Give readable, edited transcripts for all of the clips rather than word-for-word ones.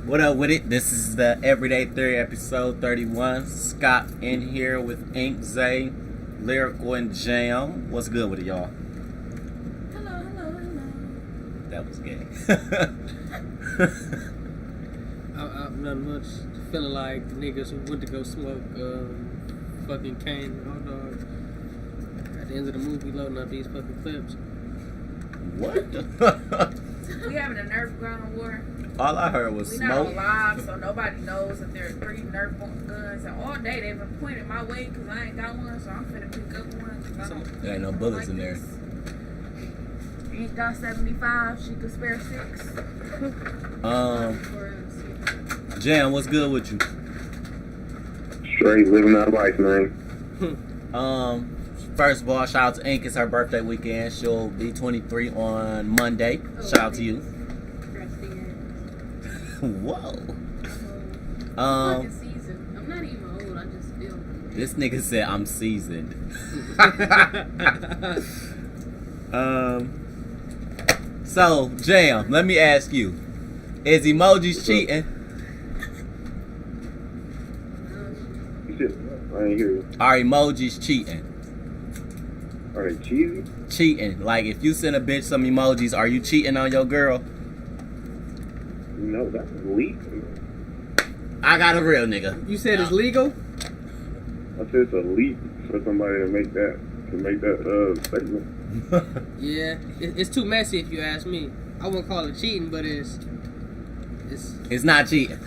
What up with it? This is the Everyday Theory episode 31. Scott in here with Ink, Zay, Lyrical, and Jam. What's good with it, y'all? Hello. That was gay. I'm not much feeling like the niggas who went to go smoke fucking cane hot dog at the end of the movie loading up these fucking clips. What? We having a Nerf gun war. All I heard was We smoke. not alive, so nobody knows that there are 3 Nerf guns. And all day they've been pointing my way because I ain't got one, so I'm finna pick up one. There ain't no bullets in there. Ain't got 75. She could spare 6. Jam, what's good with you? Straight living that life, man. First of all, shout out to Ink. It's her birthday weekend. She'll be 23 on Monday. Shout out to you. Whoa. I'm seasoned. I'm not even old. I just feel. This nigga said I'm seasoned. So Jam, let me ask you: is Emojis cheating? Shit, I ain't hear you. Are Emojis cheating? Are they cheesy? Cheating. Like if you send a bitch some emojis, are you cheating on your girl? No, that's legal. I got a real nigga. You said it's legal? I said it's a leap for somebody to make that statement. Yeah, it's too messy if you ask me. I wouldn't call it cheating, but it's not cheating.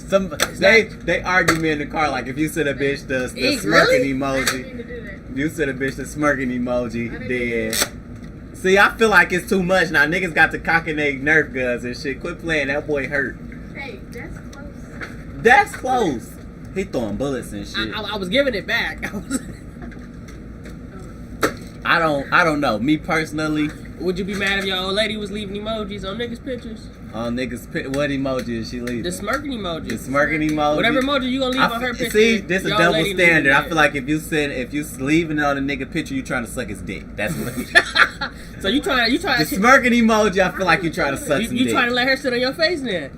They argue me in the car like if you send a bitch the smirking emoji, you send a bitch the smirking emoji, then see I feel like it's too much now. Niggas got to cocking their Nerf guns and shit. Quit playing, that boy hurt. Hey, that's close. That's close. He throwing bullets and shit. I was giving it back. I don't know. Me personally. Would you be mad if your old lady was leaving emojis on niggas' pictures? On niggas, what emoji is she leaving? The smirking emoji. The smirking emoji. Whatever emoji you gonna leave on her picture. See, this is your double lady standard. I feel like if you leaving it on a nigga picture, you trying to suck his dick. That's what. So you trying the smirking emoji. I feel like you trying to suck some dick. You trying to let her sit on your face then?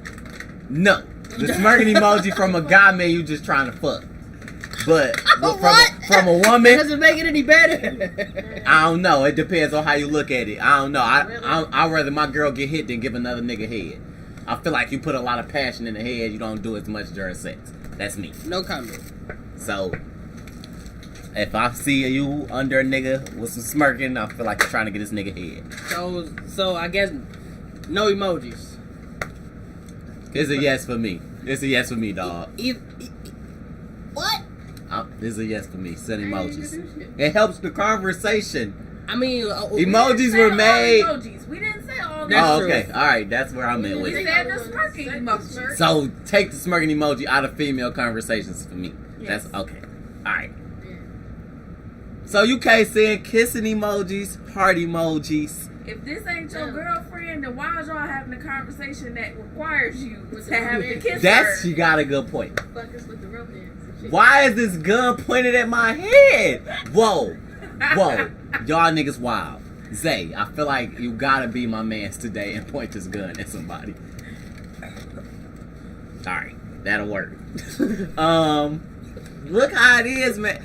No, the smirking emoji from a guy, man, you just trying to fuck. But from a woman, Does it make it any better? I don't know. It depends on how you look at it. I don't know. I'd rather my girl get hit than give another nigga head. I feel like you put a lot of passion in the head. You don't do as much during sex. That's me. No comment. So if I see you under a nigga with some smirking, I feel like you're trying to get this nigga head. So I guess no emojis. It's a yes for me. It's a yes for me, dog. What? This is a yes for me. Send emojis. It helps the conversation. I mean, emojis were made. Emojis. We didn't say all Oh, okay. All right. That's where I'm at with We it. said the smirking emoji. So take the smirking emoji out of female conversations for me. Yes. That's okay. All right. So you can't send kissing emojis, heart emojis. If this ain't your girlfriend, then why is y'all having a conversation that requires you to have to kiss her? She got a good point. Fuck us with the romance and shit. Why is this gun pointed at my head? Whoa. Y'all niggas wild. Zay, I feel like you gotta be my mans today and point this gun at somebody. Alright, that'll work. Look how it is, man.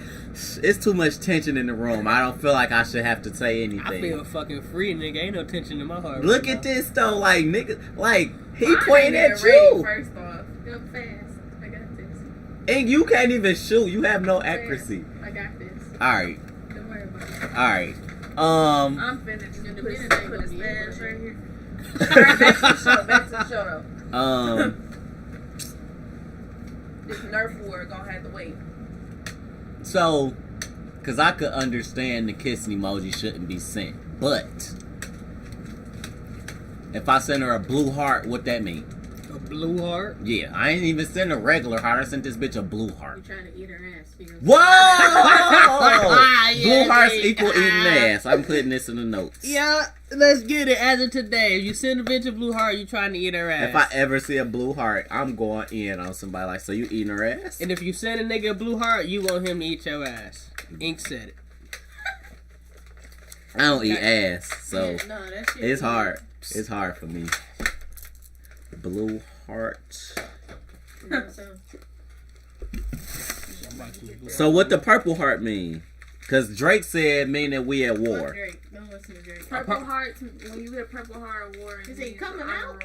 It's too much tension in the room. I don't feel like I should have to say anything. I feel fucking free, nigga. Ain't no tension in my heart. Look right at now. this though, like nigga, like he Mine pointing ain't at even ready, you. First off, Go fast. I got this. And you can't even shoot. You have no accuracy. I got this. Alright. Don't worry about it. Alright. I'm finna just In the put minute, a they stash gonna right be here. Alright, back to the show though. This Nerf war gonna have to wait. So, because I could understand the kissing emoji shouldn't be sent, but if I send her a blue heart, what that mean? A blue heart? Yeah, I ain't even send a regular heart. I sent this bitch a blue heart. You trying to eat her ass? Whoa! Yeah, Blue hearts yeah. equal eating ass. I'm putting this in the notes. Yeah, let's get it. As of today, if you send a bitch a blue heart, you trying to eat her ass. If I ever see a blue heart, I'm going in on somebody like, so you eating her ass? And if you send a nigga a blue heart, you want him to eat your ass. Ink said it. I don't eat ass, so Yeah, no, that shit it's weird. hard. It's hard for me. Blue heart. You know what I'm saying? So what the purple heart mean? Cause Drake said mean that we at Fuck war. Drake. Don't listen to Drake. Purple heart. When you hit purple heart war, Is it coming out?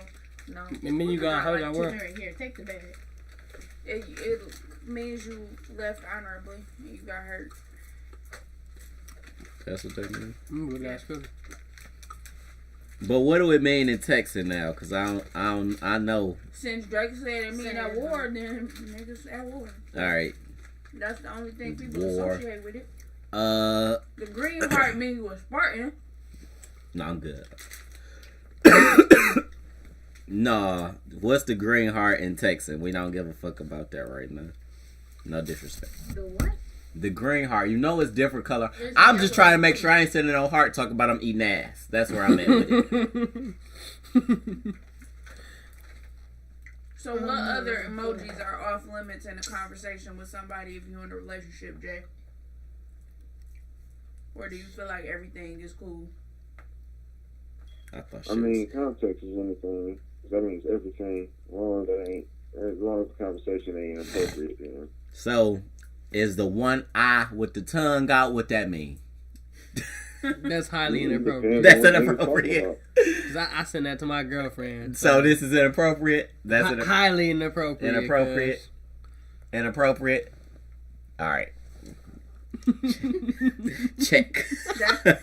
No. It mean you got hurt at work. Here, take the bag. It means you left honorably. You got hurt. That's what they mean. That's good. But what do it mean in Texas now? Cause I know. Since Drake said it mean at war, then niggas at war. All right. That's the only thing people War. associate with it. The green heart means you a Spartan. No, I'm good. Nah, what's the green heart in Texas? We don't give a fuck about that right now. No disrespect. The what? The green heart, you know it's different color. It's I'm just yellow. trying to make sure I ain't sending no heart talking about I'm eating ass. That's where I'm at with it. So what other emojis are off limits in a conversation with somebody if you're in a relationship, Jay? Or do you feel like everything is cool? I mean, context is anything. That means everything. As long as the conversation ain't appropriate, you know. So, is the one eye with the tongue out what that mean? That's highly inappropriate. That's inappropriate. Cause I send that to my girlfriend. So this is inappropriate? That's highly inappropriate. Inappropriate. Inappropriate. All right. Check.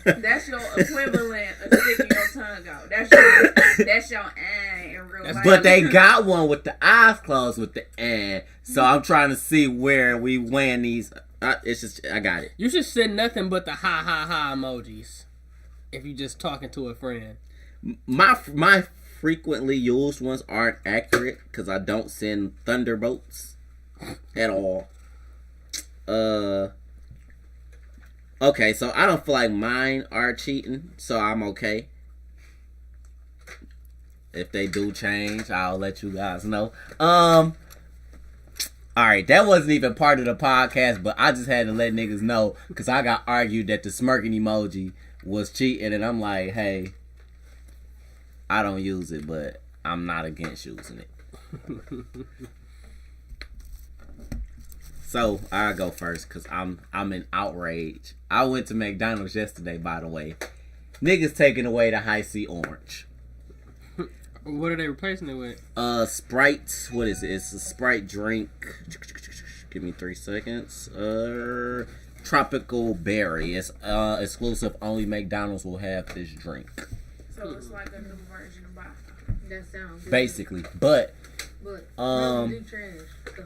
That's your equivalent of sticking your tongue out. That's your in real life. But they got one with the eyes closed with the and. So I'm trying to see where we win these. It's just I got it. You should send nothing but the ha ha ha emojis if you just talking to a friend. My frequently used ones aren't accurate because I don't send thunderbolts at all. Okay, so I don't feel like mine are cheating, so I'm okay. If they do change, I'll let you guys know. Alright, that wasn't even part of the podcast, but I just had to let niggas know because I got argued that the smirking emoji was cheating, and I'm like, hey, I don't use it, but I'm not against using it. So I go first because I'm in outrage. I went to McDonald's yesterday, by the way. Niggas taking away the high C orange. What are they replacing it with? Sprite. What is it? It's a Sprite drink. Give me 3 seconds. Tropical berry. It's exclusive. Only McDonald's will have this drink. So it's like a new version of Baka. That sounds good. Basically, but do trash. So.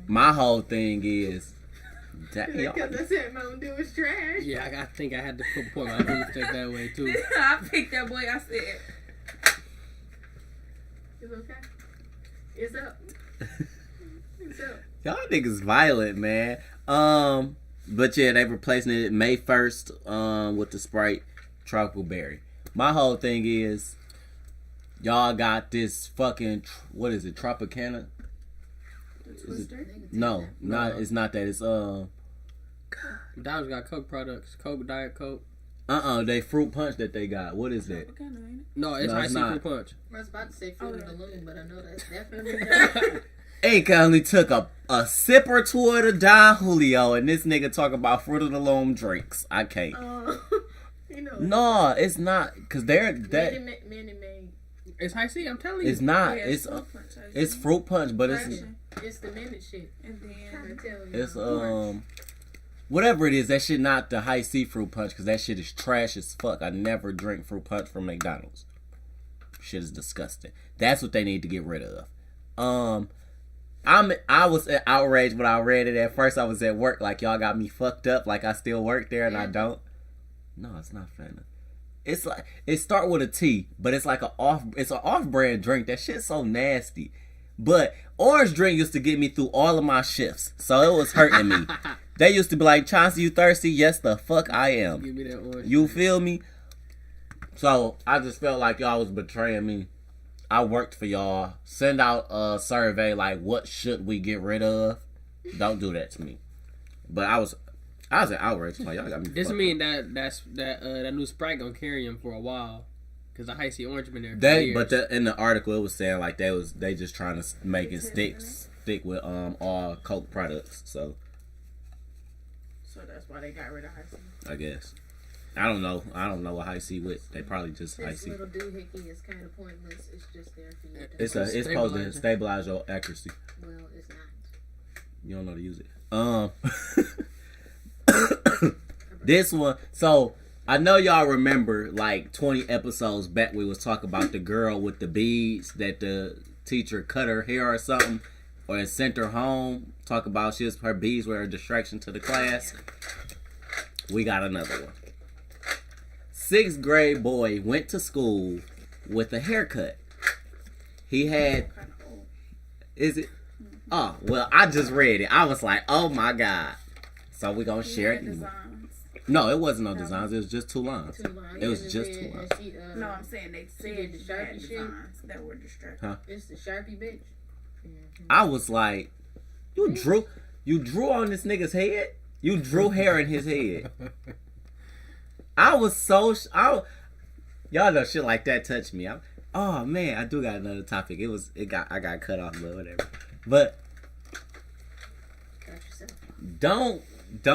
My whole thing is that Because I said Mountain Dew is trash. Yeah, I think I had to put my beef steak that way too. I picked that boy. I said, It's okay. It's up. It's up. y'all niggas violent, man. But yeah, they replacing it May 1st with the Sprite Tropical Berry. My whole thing is y'all got this fucking what is it, Tropicana? No, it's not that. It's Dollar's got Coke products, Coke, Diet Coke. they fruit punch that they got. What is that? No, it's high fruit punch. I was about to say fruit in the loom, but I know that's definitely not. Ain't only took a sip or two of the Don Julio, and this nigga talk about fruit of the loom drinks. I can't. You know. No, it's not, cause they're that. Minute Maid. It's high C. I'm telling you. It's not. Yeah, It's fruit punch, but It's the minute shit. And then I tell you. it's whatever it is. That shit not the high C fruit punch, cause that shit is trash as fuck. I never drink fruit punch from McDonald's. Shit is disgusting. That's what they need to get rid of. I was outraged when I read it. At first I was at work like y'all got me fucked up, like I still work there and I don't. No, it's not Fanta. It's like it start with a T, but it's like it's an off-brand drink. That shit's so nasty. But orange drink used to get me through all of my shifts, so it was hurting me. They used to be like, Chauncey, you thirsty? Yes, the fuck I am. Give me that orange. You feel me? So I just felt like y'all was betraying me. I worked for y'all. Send out a survey like, what should we get rid of? Don't do that to me. But I was an outrage. Like, y'all got me. This mean that new Sprite gonna carry him for a while. Because the high C orange been there for They, years. but in the article it was saying like they just trying to make it stick with all Coke products. So that's why they got rid of high C. I guess I don't know what high C with. They probably just high This C. little doohickey is kind of pointless. It's just there for you. It's supposed to stabilize your accuracy. Well, it's not. You don't know how to use it. This one. So I know y'all remember like 20 episodes back we was talking about the girl with the beads that the teacher cut her hair or something, or sent her home. Talk about her beads were a distraction to the class. We got another one. 6th grade boy went to school with a haircut. He had. Is it? Oh, well, I just read it. I was like, oh my God. So we're going to share it. No, it wasn't no designs. It was just 2 lines. It was just 2 lines. No, I'm saying they said the Sharpie designs that were distracting. Huh? It's the Sharpie bitch. I was like, you drew on this nigga's head? You drew hair in his head. I was so... y'all know shit like that touched me. Oh, man, I do got another topic. I got cut off, but whatever. But don't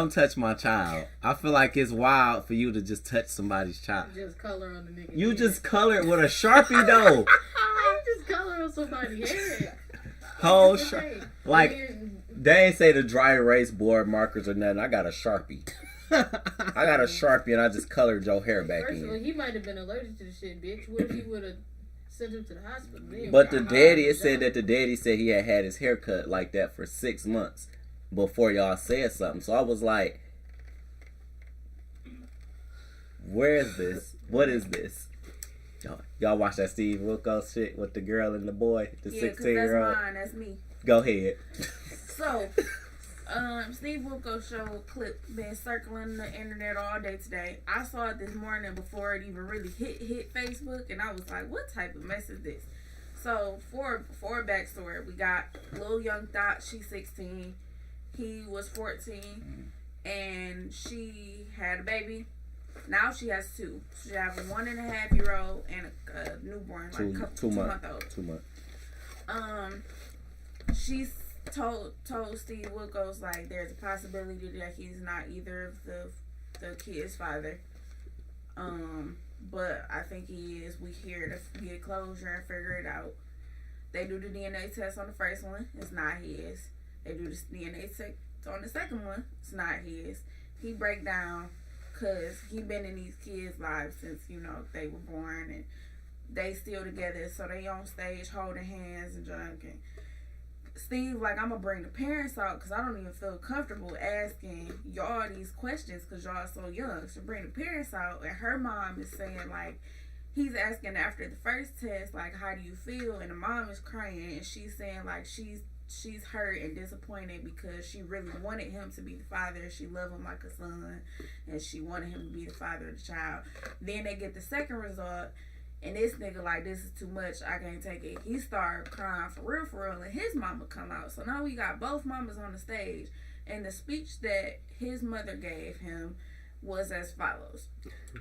touch my child. I feel like it's wild for you to just touch somebody's child. Just color on the nigga. You just color it with a Sharpie though. You just color on somebody's head. Whole like they ain't say the dry erase board markers or nothing. I got a Sharpie. I got a Sharpie and I just colored your hair back First of all, in. he might have been allergic to the shit, bitch. What if he would have sent him to the hospital? But the daddy, it said that the daddy said he had his hair cut like that for 6 months before y'all said something. So I was like, where is this? What is this? Y'all watch that Steve Wilkos shit with the girl and the boy, the 16-year-old? That's mine. That's me. Go ahead. So, Steve Wilkos show clip been circling the internet all day today. I saw it this morning before it even really hit Facebook, and I was like, what type of mess is this? So, for a backstory, we got Lil Young Thot, she's 16. He was 14, and she had a baby. Now she has 2. She has a 1.5-year-old and a newborn, like 2 month old. 2 months. She's told Steve Wilkos like there's a possibility that he's not either of the kid's father. But I think he is. We here to get closure and figure it out. They do the DNA test on the first one. It's not his. They do the DNA test on the second one. It's not his. He break down because he been in these kids' lives since, they were born, and they still together. So they on stage holding hands and junk. And Steve, like, I'm going to bring the parents out because I don't even feel comfortable asking y'all these questions because y'all so young. So bring the parents out, and her mom is saying, like, he's asking after the first test, like, how do you feel? And the mom is crying, and she's saying, like, she's hurt and disappointed because she really wanted him to be the father. She loved him like a son, and she wanted him to be the father of the child. Then they get the second result, and this nigga like, this is too much. I can't take it. He started crying for real, and his mama come out. So now we got both mamas on the stage, and the speech that his mother gave him was as follows: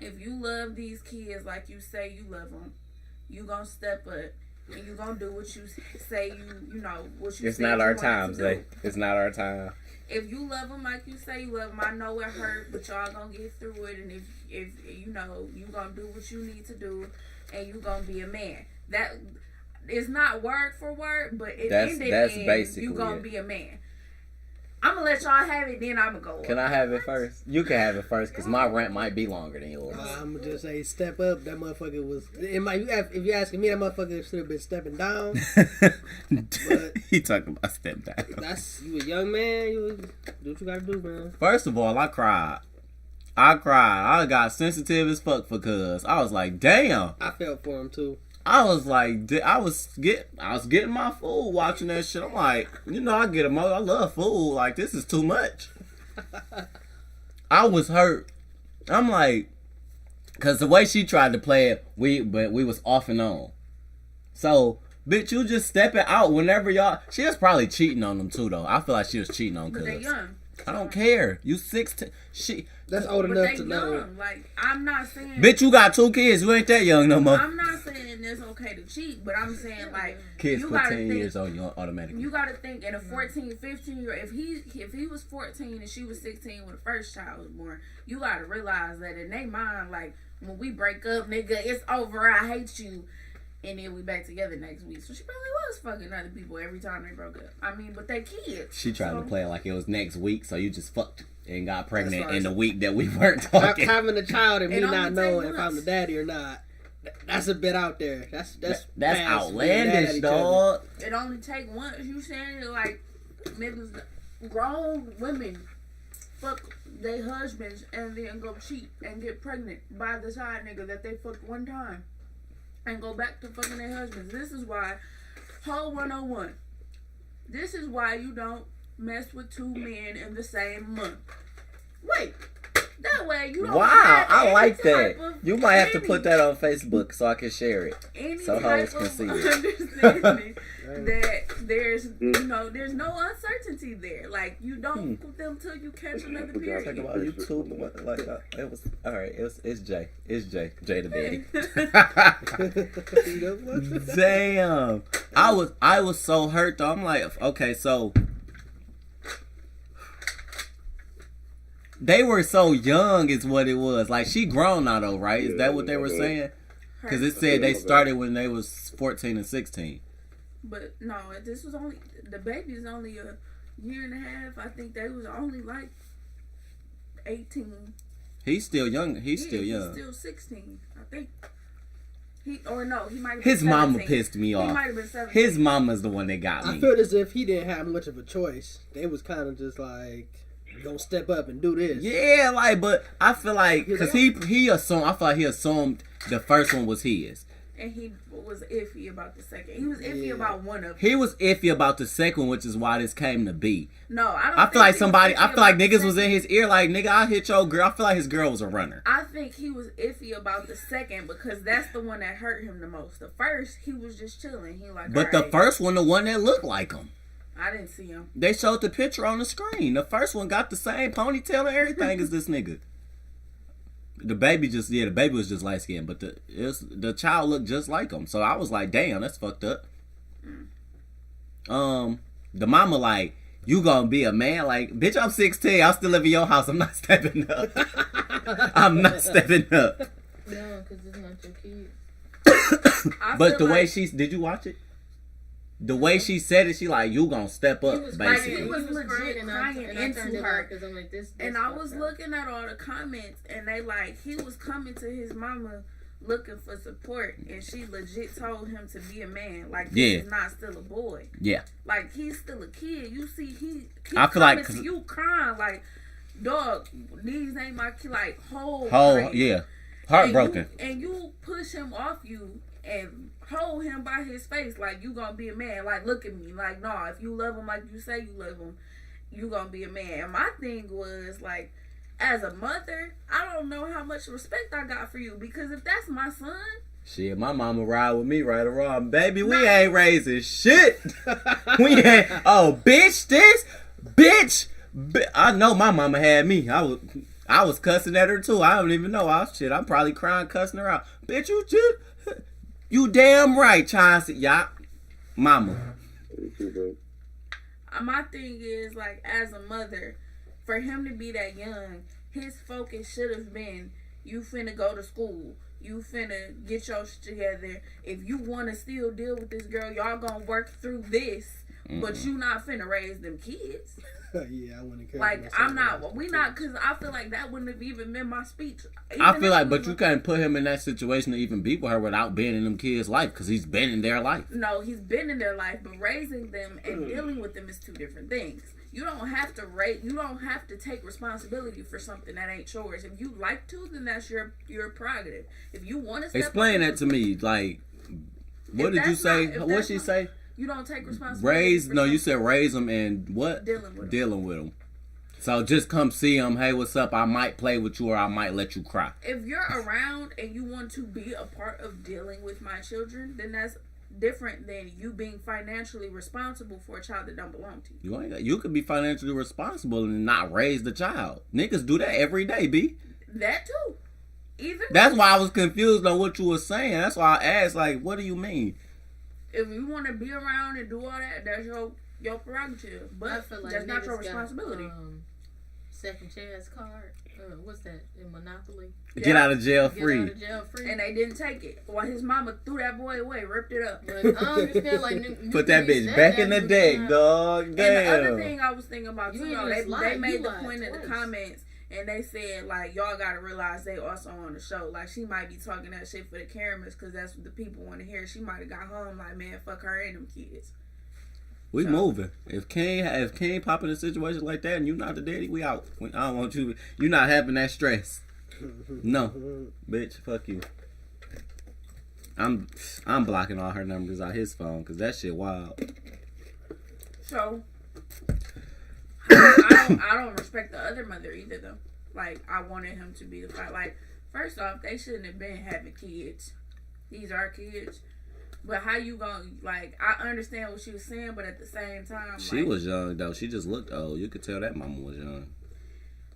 if you love these kids like you say you love them, you gonna step up. And you gonna do what you say what you. It's not our time, Zay. It's not our time. If you love them like you say you love them, I know it hurt, but y'all gonna get through it. And if you gonna do what you need to do, and you gonna be a man. That is not word for word, but that's basically you gonna be a man. I'm gonna let y'all have it, then I'm gonna go. Can I have it first? You can have it first, because my rant might be longer than yours. I'm gonna just say, step up. That motherfucker was. If you're asking me, that motherfucker should have been stepping down. But he talking about step down. You a young man. Do what you gotta do, man. First of all, I cried. I got sensitive as fuck for cuz. I was like, damn. I felt for him too. I was like, I was getting my food watching that shit. I'm like, I get emotional. I love food. Like, this is too much. I was hurt. I'm like, because the way she tried to play it, we was off and on. So, bitch, you just stepping out whenever y'all. She was probably cheating on them too, though. I feel like she was cheating on Cuz. But they young. I don't care. You 16. That's old But enough they to know. young. Like, I'm not saying. Bitch, you got 2 kids. You ain't that young no more. I'm not saying it's okay to cheat, but I'm saying like Kids you put gotta 10 think, years on you automatically. You gotta think in a 14, 15 year if he was 14 and she was 16 when the first child was born, you gotta realize that in their mind, like when we break up, nigga, it's over. I hate you. And then we back together next week. So she probably was fucking other people every time they broke up. I mean, but they kids. She tried to play it like it was next week, so you just fucked and got pregnant right. in the week that we weren't talking. Having a child and me It not only knowing take if I'm the daddy or not. That's a bit out there. That's That's past being mad outlandish, at each other. dog. It only take one. You saying it like niggas, grown women fuck their husbands and then go cheat and get pregnant by the side nigga that they fucked one time and go back to fucking their husbands. This is why, whole 101. This is why you don't mess with 2 men in the same month. Wait. That way you don't Wow, have I any like type that. of You might have to any- put that on Facebook so I can share it. any So type hoes can of see it. understanding that there's there's no uncertainty there. Like you don't put them till you catch another Talk period. about YouTube, like it was all right. It's Jay. It's Jay the daddy. Damn, I was so hurt though. I'm like, okay, so they were so young, is what it was. Like she grown now though, right? Is that what they were saying? Because it said they started when they was 14 and 16. But no, this was only the baby is only a year and a half. I think they was only like 18. He's still young. He's Yeah, still young. He's still 16. I think. He might have been His mama 17. pissed me He off. might have been 17. His mama's the one that got me. I felt as if he didn't have much of a choice. They was kind of just like, don't step up and do this. Yeah, like, but I feel like because he assumed. I feel like he assumed the first one was his. And he was iffy about the second. He was iffy about one of them. He was iffy about the second, which is why this came to be. No, I don't. I feel like think he was somebody. iffy I feel like about the niggas was second. in his ear, like nigga, I hit your girl. I feel like his girl was a runner. I think he was iffy about the second because that's the one that hurt him the most. The first, he was just chilling. He like. But the alright. first one, the one that looked like him. I didn't see him. They showed the picture on the screen. The first one got the same ponytail and everything as this nigga. The baby was just light skinned, but the child looked just like him. So I was like, damn, that's fucked up. The mama like, you gonna be a man? Like, bitch, I'm 16. I'll still live in your house. I'm not stepping up. I'm not stepping up. No, because it's not your kid. But the way did you watch it? The way she said it, she like, you gonna step up, was basically. He was legit crying, crying and I turned into it her. off because I'm like, this And I was fucked up. looking at all the comments, and they like he was coming to his mama looking for support, and she legit told him to be a man. Like he's not still a boy. Yeah. Like he's still a kid. You see, he I feel like coming to you crying like, dog, these ain't my kid. Like whole yeah, heartbroken. And you push him off you and hold him by his face like you gonna be a man. Like look at me. Like nah, if you love him like you say you love him, you gonna be a man. And my thing was like, as a mother, I don't know how much respect I got for you because if that's my son. Shit, my mama ride with me right or wrong. Baby, we ain't raising shit. We ain't. Oh, bitch, this. Bitch. I know my mama had me. I was cussing at her too. I don't even know. I'm probably crying, cussing her out. Bitch, you damn right, Chauncey. Yeah. Mama. My thing is like, as a mother, for him to be that young, his focus should have been, you finna go to school. You finna get your shit together. If you want to still deal with this girl, y'all gonna work through this. But you not finna raise them kids. Yeah, I wouldn't care. Like, I'm not, we not, because I feel like that wouldn't have even been my speech. I feel like, but you can't put him in that situation to even be with her without being in them kids' life, because he's been in their life. No, he's been in their life, but raising them and dealing with them is two different things. You don't have to take responsibility for something that ain't yours. If you like to, then that's your prerogative. If you want to explain that to me, like, what did you say? What she say? You don't take responsibility. You said raise them and what? Dealing with them. So just come see them. Hey, what's up? I might play with you or I might let you cry. If you're around and you want to be a part of dealing with my children, then that's different than you being financially responsible for a child that don't belong to you. You could be financially responsible and not raise the child. Niggas do that every day, B. That too. Either. That's why I was confused on what you were saying. That's why I asked, like, what do you mean? If you want to be around and do all that, that's your prerogative. But I feel like that's not your niggas responsibility. Got, second chance card. What's that in Monopoly? Get out of jail free. Get out of jail free. And they didn't take it. While his mama threw that boy away, ripped it up. But I understand, like, put that bitch back in the deck, dog. Damn. And the other thing I was thinking about too, they made the point in the comments, and they said, like, y'all gotta realize they also on the show. Like, she might be talking that shit for the cameras because that's what the people want to hear. She might have got home like, man, fuck her and them kids. We moving. If Kane pop in a situation like that and you not the daddy, we out. I don't want you. You not having that stress. No, bitch. Fuck you. I'm blocking all her numbers out his phone because that shit wild. So I don't respect the other mother either though. Like, I wanted him to be the father. Like, first off, they shouldn't have been having kids. These are kids. But how you gonna, like, I understand what she was saying, but at the same time, she like, was young though. She just looked old. You could tell that mama was young.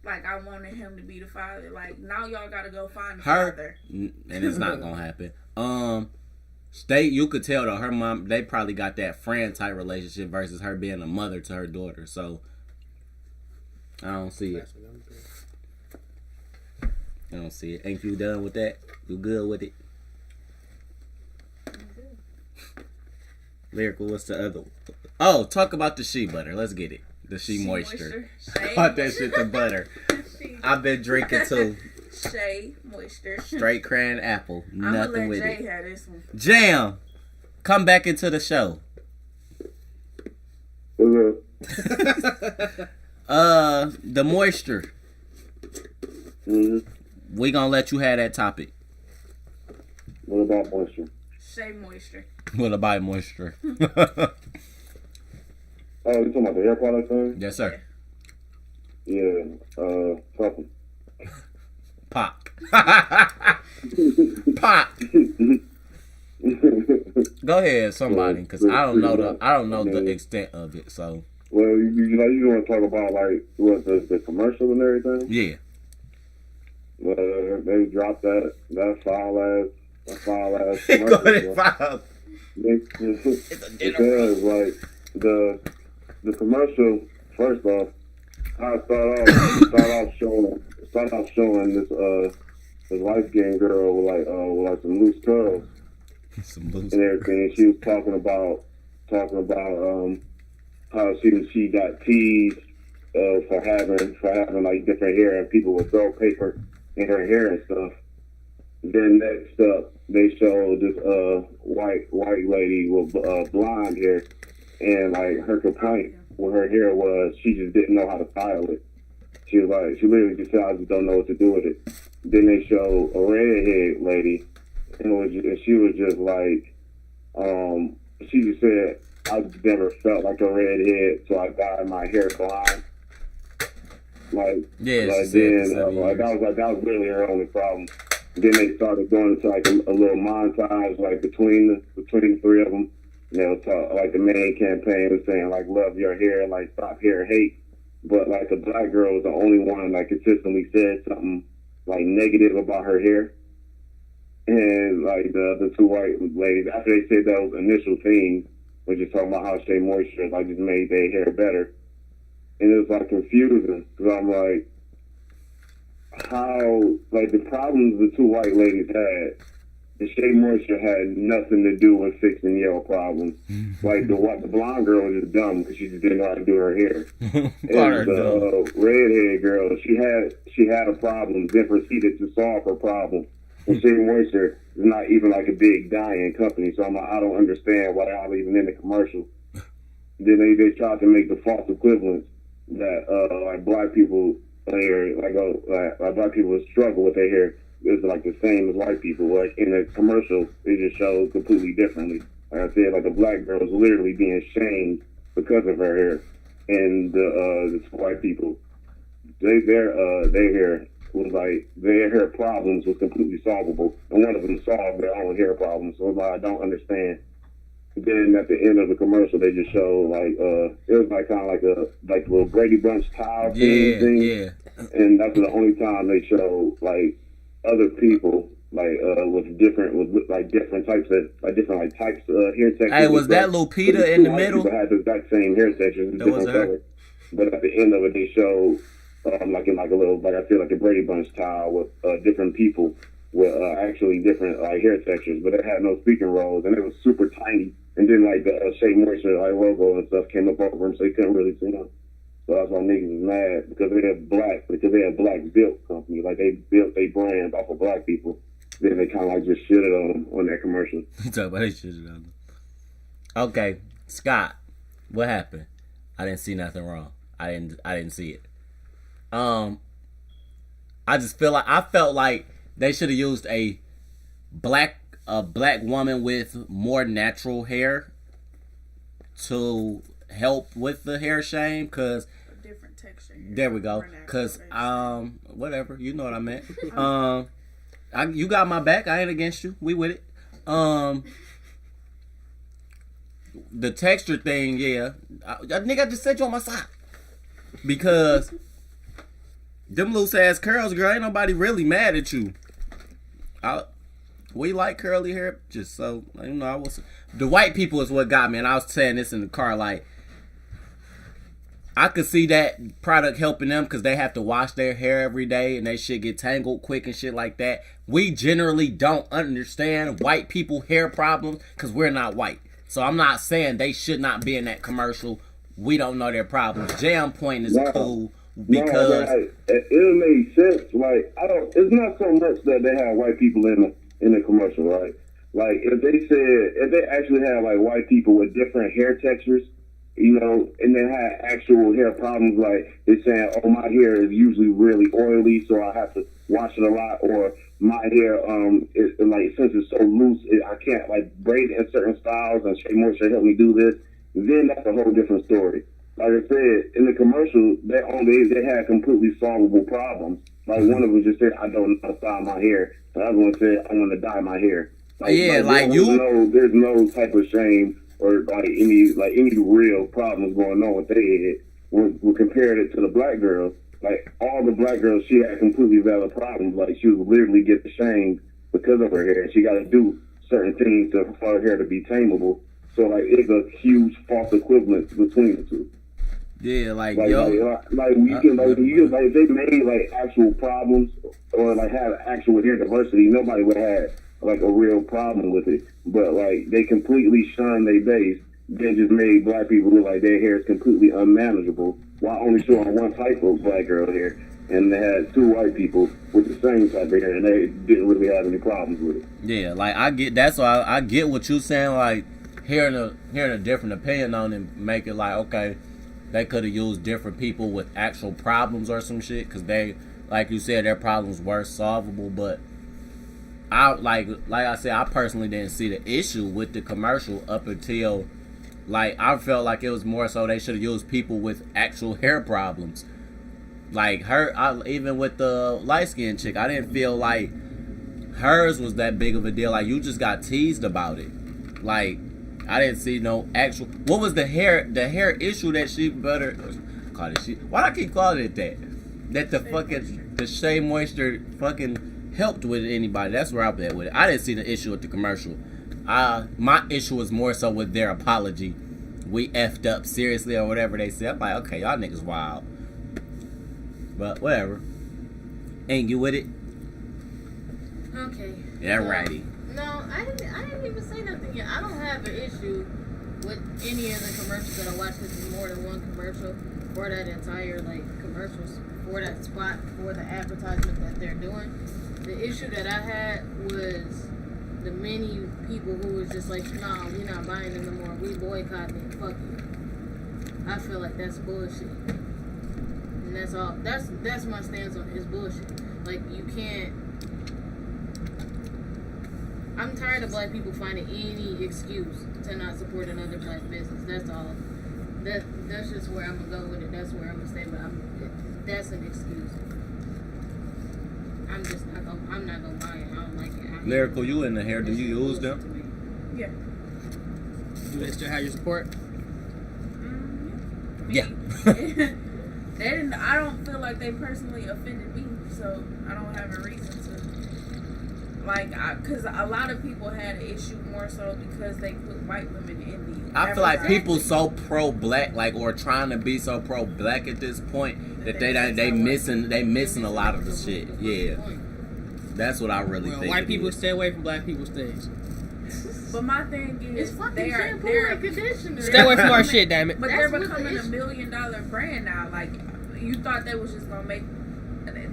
Like, I wanted him to be the father. Like, now y'all gotta go find the Her, father. and it's not gonna happen. You could tell though, her mom, they probably got that friend type relationship versus her being a mother to her daughter. So I don't see it. I don't see it. Ain't you done with that? You good with it? Lyrical, what's the other one? Oh, talk about the shea butter. Let's get it. The shea moisture. Caught that shit to butter. I've been drinking too. Shea moisture. Straight cran apple. Nothing with Jay it. have this one. Jam, come back into the show. The moisture. We gonna let you have that topic. What about moisture? Shea moisture. What about moisture? Oh, you talking about the hair product thing? Yes, sir. Yeah, something. Pop. Pop. Go ahead, somebody, because I don't know the extent of it. So. Well, you want to talk about like what the commercial and everything? Yeah. Well, they dropped that foul ass Go commercial. ahead, foul. Because like the commercial, first off, I start off showing this light skinned girl with like some loose curls and everything. She was talking about how she got teased for having like different hair, and people would throw paper in her hair and stuff. Then next up, they showed this white lady with blonde hair, and like her complaint with her hair was she just didn't know how to style it. She literally just said, I just don't know what to do with it. Then they showed a redhead lady, and she was just like, she just said, I just never felt like a redhead, so I dyed my hair blonde. That was really her only problem. Then they started going into like a little montage, like between the three of them. And they were talk, like the main campaign was saying like love your hair, like stop hair hate. But like the black girl was the only one that consistently said something like negative about her hair. And like the two white ladies, after they said those initial things, was just talking about how Shea Moisture like just made their hair better. And it was like confusing because I'm like, how like the problems the two white ladies had, the Shea Moisture had nothing to do with fixing your problems. Like the blonde girl was just dumb because she just didn't know how to do her hair. And the redhead girl, she had a problem, then proceeded to solve her problem. And Shea Moisture is not even like a big dyeing company, so I'm like, I don't understand why y'all even in the commercial. Then they tried to make the false equivalence that like black people hair, like black people struggle with their hair is like the same as white people. Like in the commercial, they just showed completely differently. Like I said, like the black girl was literally being shamed because of her hair, and the white people, their hair was like their hair problems was completely solvable, and one of them solved their own hair problems. So like, I don't understand Then at the end of the commercial, they just show like it was like kind of like a little Brady Bunch tile thing. Yeah. And that's the only time they show like other people like with different types of hair textures. Hey, was that Lupita in the middle? People had the exact same hair textures, That was different her. colors. But at the end of it, they show like in like a little I feel like a Brady Bunch tile with different people with actually different like hair textures, but it had no speaking roles and it was super tiny. And then like the Shea Moisture like logo and stuff came up over them, so you couldn't really see them. So that's why niggas is mad because they're a black built company. Like they built their brand off of black people. Then they kind of like just shitted on them on that commercial. You talk about they shitted on them. Okay, Scott, what happened? I didn't see nothing wrong. I didn't see it. I just felt like they should have used a black woman with more natural hair to help with the hair shame, cause different texture. there we go. Cause whatever, you know what I meant. You got my back. I ain't against you. We with it. The texture thing, yeah. Nigga, I just said you on my side because them loose ass curls, girl. Ain't nobody really mad at you. We like curly hair, just so you know. The white people is what got me, and I was saying this in the car. Like, I could see that product helping them because they have to wash their hair every day, and they shit get tangled quick and shit like that. We generally don't understand white people hair problems because we're not white. So I'm not saying they should not be in that commercial. We don't know their problems. Jam Point is cool because it made sense. Like it's not so much that they have white people in the commercial, right? Like if they actually had like white people with different hair textures, you know, and they had actual hair problems, like they're saying, oh, my hair is usually really oily, so I have to wash it a lot, or my hair is like since it's so loose, I can't like braid it in certain styles, and Shea Moisture help me do this. Then that's a whole different story. Like I said, in the commercial, they had completely solvable problems. Like one of them just said, I don't know how to style my hair. The other one said, I want to dye my hair. There's no type of shame or like any real problems going on with their head. We compared it to the black girl. Like all the black girls, she had completely valid problems. Like she would literally get shamed because of her hair. She got to do certain things for her hair to be tameable. So like it's a huge false equivalence between the two. Yeah, if they made like actual problems or like had actual hair diversity, nobody would have like a real problem with it. But like they completely shunned their base, then just made black people look like their hair is completely unmanageable while only showing one type of black girl hair. And they had two white people with the same type of hair, and they didn't really have any problems with it. Yeah, like I get that's why I get what you're saying. Like hearing a different opinion on it, make it like okay, they could have used different people with actual problems or some shit, because they, like you said, their problems were solvable. But I like I said, I personally didn't see the issue with the commercial up until like I felt like it was more so they should have used people with actual hair problems. Like even with the light skinned chick, I didn't feel like hers was that big of a deal. Like you just got teased about it. Like I didn't see no actual. What was the hair issue that she better call it? Why do I keep calling it that? That the Shea Moisture fucking helped with anybody. That's where I'm at with it. I didn't see the issue with the commercial. My issue was more so with their apology. We effed up seriously or whatever they said. I'm like, okay, y'all niggas wild. But whatever. Ain't you with it? Okay. Yeah, righty. No, I didn't even say nothing yet. I don't have an issue with any of the commercials that I watch because it's more than one commercial for that entire commercials for that spot for the advertisement that they're doing. The issue that I had was the many people who was just like, nah, we're not buying them no more. We boycotting it. Fuck you. I feel like that's bullshit. And that's all. That's my stance on it. It's bullshit. Like you can't. I'm tired of black people finding any excuse to not support another black business. That's all. That's just where I'm gonna go with it. That's where I'm gonna stay. But that's an excuse. I'm not gonna buy it. I don't like it. Lyrical, you in the hair? Do you use them? Yeah. Do they still have your support? Yeah. They didn't. I don't feel like they personally offended me, so I don't have a reason to. Like, because a lot of people had an issue more so because they put white women in the. I feel like people so pro-black, like, or trying to be so pro-black at this point that they missing a lot of the shit. Yeah, that's what I really think. White people stay away from black people's things. But my thing is, It's fucking shampoo and conditioner. Stay away from our shit, damn it. But That's they're what becoming the $1 million brand now. Like, you thought they was just gonna make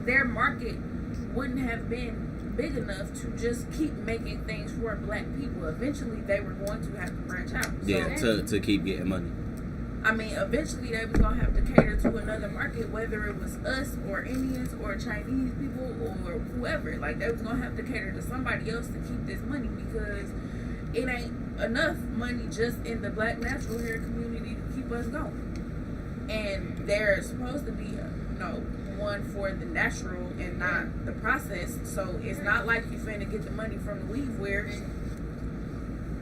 their market wouldn't have been big enough to just keep making things for black people. Eventually, they were going to have to branch out. Yeah, So, to keep getting money. I mean, eventually they was gonna have to cater to another market, whether it was us or Indians or Chinese people or whoever. Like, they was gonna have to cater to somebody else to keep this money because it ain't enough money just in the black natural hair community to keep us going. And there's supposed to be one for the natural and not the process. So it's not like you finna get the money from the weave wearers.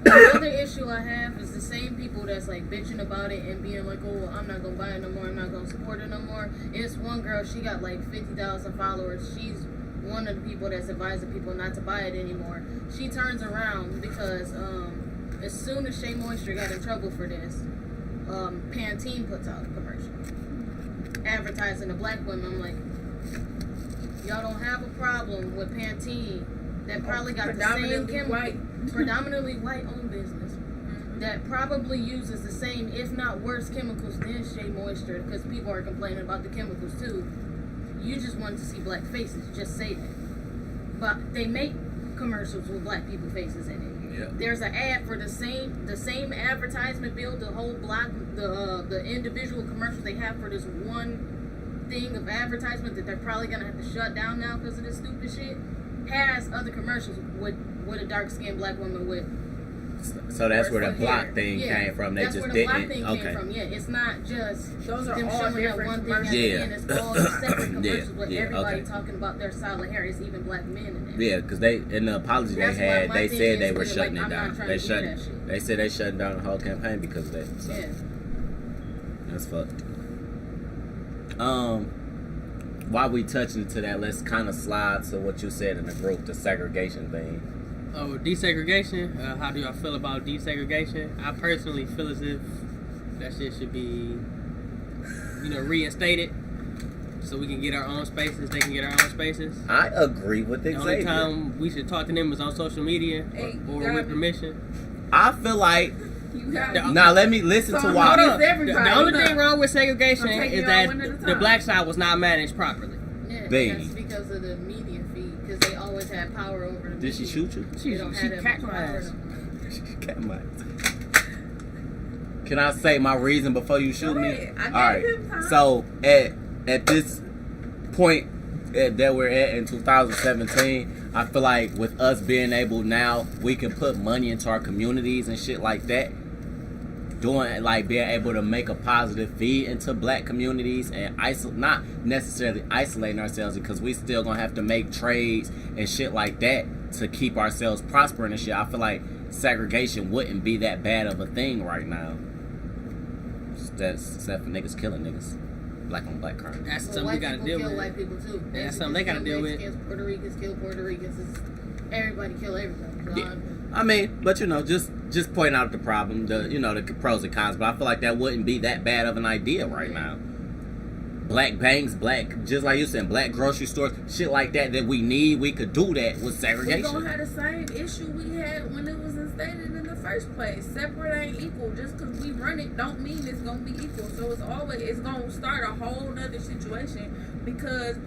The other issue I have is the same people that's like bitching about it and being like, oh, I'm not gonna buy it no more, I'm not gonna support it no more. It's one girl, she got like 50,000 followers. She's one of the people that's advising people not to buy it anymore. She turns around because as soon as Shea Moisture got in trouble for this, Pantene puts out a commercial advertising to black women. I'm like, y'all don't have a problem with Pantene that probably got the same predominantly white owned business that probably uses the same, if not worse, chemicals than Shea Moisture, because people are complaining about the chemicals too. You just wanted to see black faces, just say that. But they make commercials with black people faces in it. Yeah. There's an ad for the same advertisement bill, the whole block, the individual commercials they have for this one thing of advertisement that they're probably gonna have to shut down now because of this stupid shit, has other commercials with a dark skinned black woman with. So that's where the block thing came from. They that's just where the didn't. block thing came from. Yeah, it's not just Those are them all showing that different one thing at commercials. the end. It's all separate commercials with everybody okay. talking about their style of hair. It's even black men in there. Yeah, because they in the apology That's they had, why my they thing said they is were really, shutting like, it I'm not down. trying They to do shut. that shit. They said they shutting down the whole campaign because of that. So Yeah. that's fucked. While we touching to that, let's kind of slide to what you said in the group, the segregation thing. Oh, desegregation. How do y'all feel about desegregation? I personally feel as if that shit should be, reinstated, so we can get our own spaces. They can get our own spaces. I agree with The only Xavier. time we should talk to them is on social media or with permission. I feel like. You got Now let me listen to So why. Hold on. everybody. The only thing wrong with segregation I'm taking is y'all that one at a the time. black side was not managed properly. Yeah, Baby. that's because of the media feed, because they always had power over the Did she media. shoot you? They don't She have that cacked much my power. ass. Cat might. Can I say my reason before you shoot Go me? ahead. I gave All right. him time. So at this point that we're at in 2017, I feel like with us being able now, we can put money into our communities and shit like that. Being able to make a positive feed into black communities and not necessarily isolating ourselves, because we still gonna have to make trades and shit like that to keep ourselves prospering and shit. I feel like segregation wouldn't be that bad of a thing right now. That's except for niggas killing niggas, black on black crime. That's Well, something we white gotta people deal kill with. white people too. Yeah, that's something they gotta deal with. Mexicans, Puerto Ricans kill Puerto Ricans. Everybody kill everybody. Yeah. I mean, but just point out the problem, the pros and cons. But I feel like that wouldn't be that bad of an idea right now. Black banks, just like you said, black grocery stores, shit like that we need. We could do that with we segregation. gonna have the same issue we had when it was instated in the first place. Separate ain't equal. Just because we run it don't mean it's gonna be equal. So it's gonna start a whole nother situation because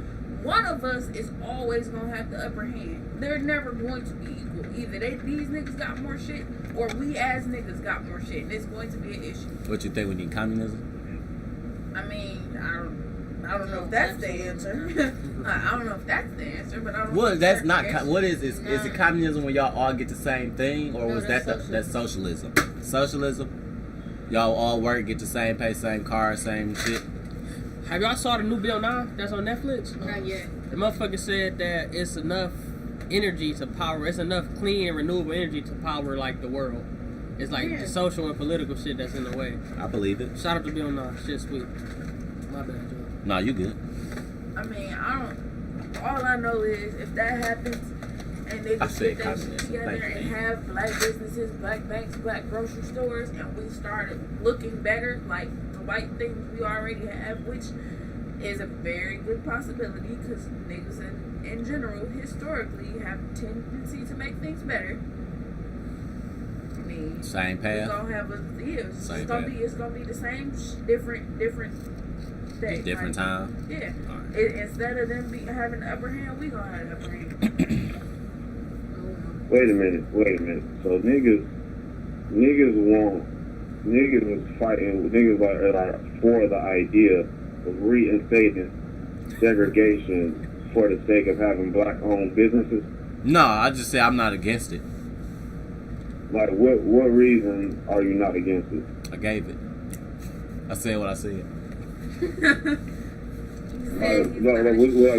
one of us is always gonna have the upper hand. They're never going to be equal. Either these niggas got more shit, or we as niggas got more shit, and it's going to be an issue. What you think, we need communism? I mean, I don't know if that's the answer. I don't know if that's the answer, but I don't. Well, know if that's not. the answer. What is it communism when y'all all get the same thing, or No, was that's that's socialism? Socialism, y'all all work, get the same pay, same car, same shit. Have y'all saw the new bill now that's on Netflix? Not yet. The motherfucker said that it's enough energy to power. It's enough clean and renewable energy to power like the world. It's like the social and political shit that's in the way. I believe it. Shout out to Bill Nye. Shit sweet. My bad, Joe. Nah, you good. I mean, all I know is if that happens and they just get that shit together and have black businesses, black banks, black grocery stores, and we started looking better like the white things we already have, which is a very good possibility because niggas in general historically have a tendency to make things better. I mean, Same path. We're gonna have it's gonna be the same different day. Different time. Yeah. Right. Instead of them having the upper hand, we gonna have the upper hand. Wait a minute. So niggas was fighting. Niggas are for the idea of reinstating segregation for the sake of having black-owned businesses. No, I just say I'm not against it. Like, what reason are you not against it? I gave it. I said what I said.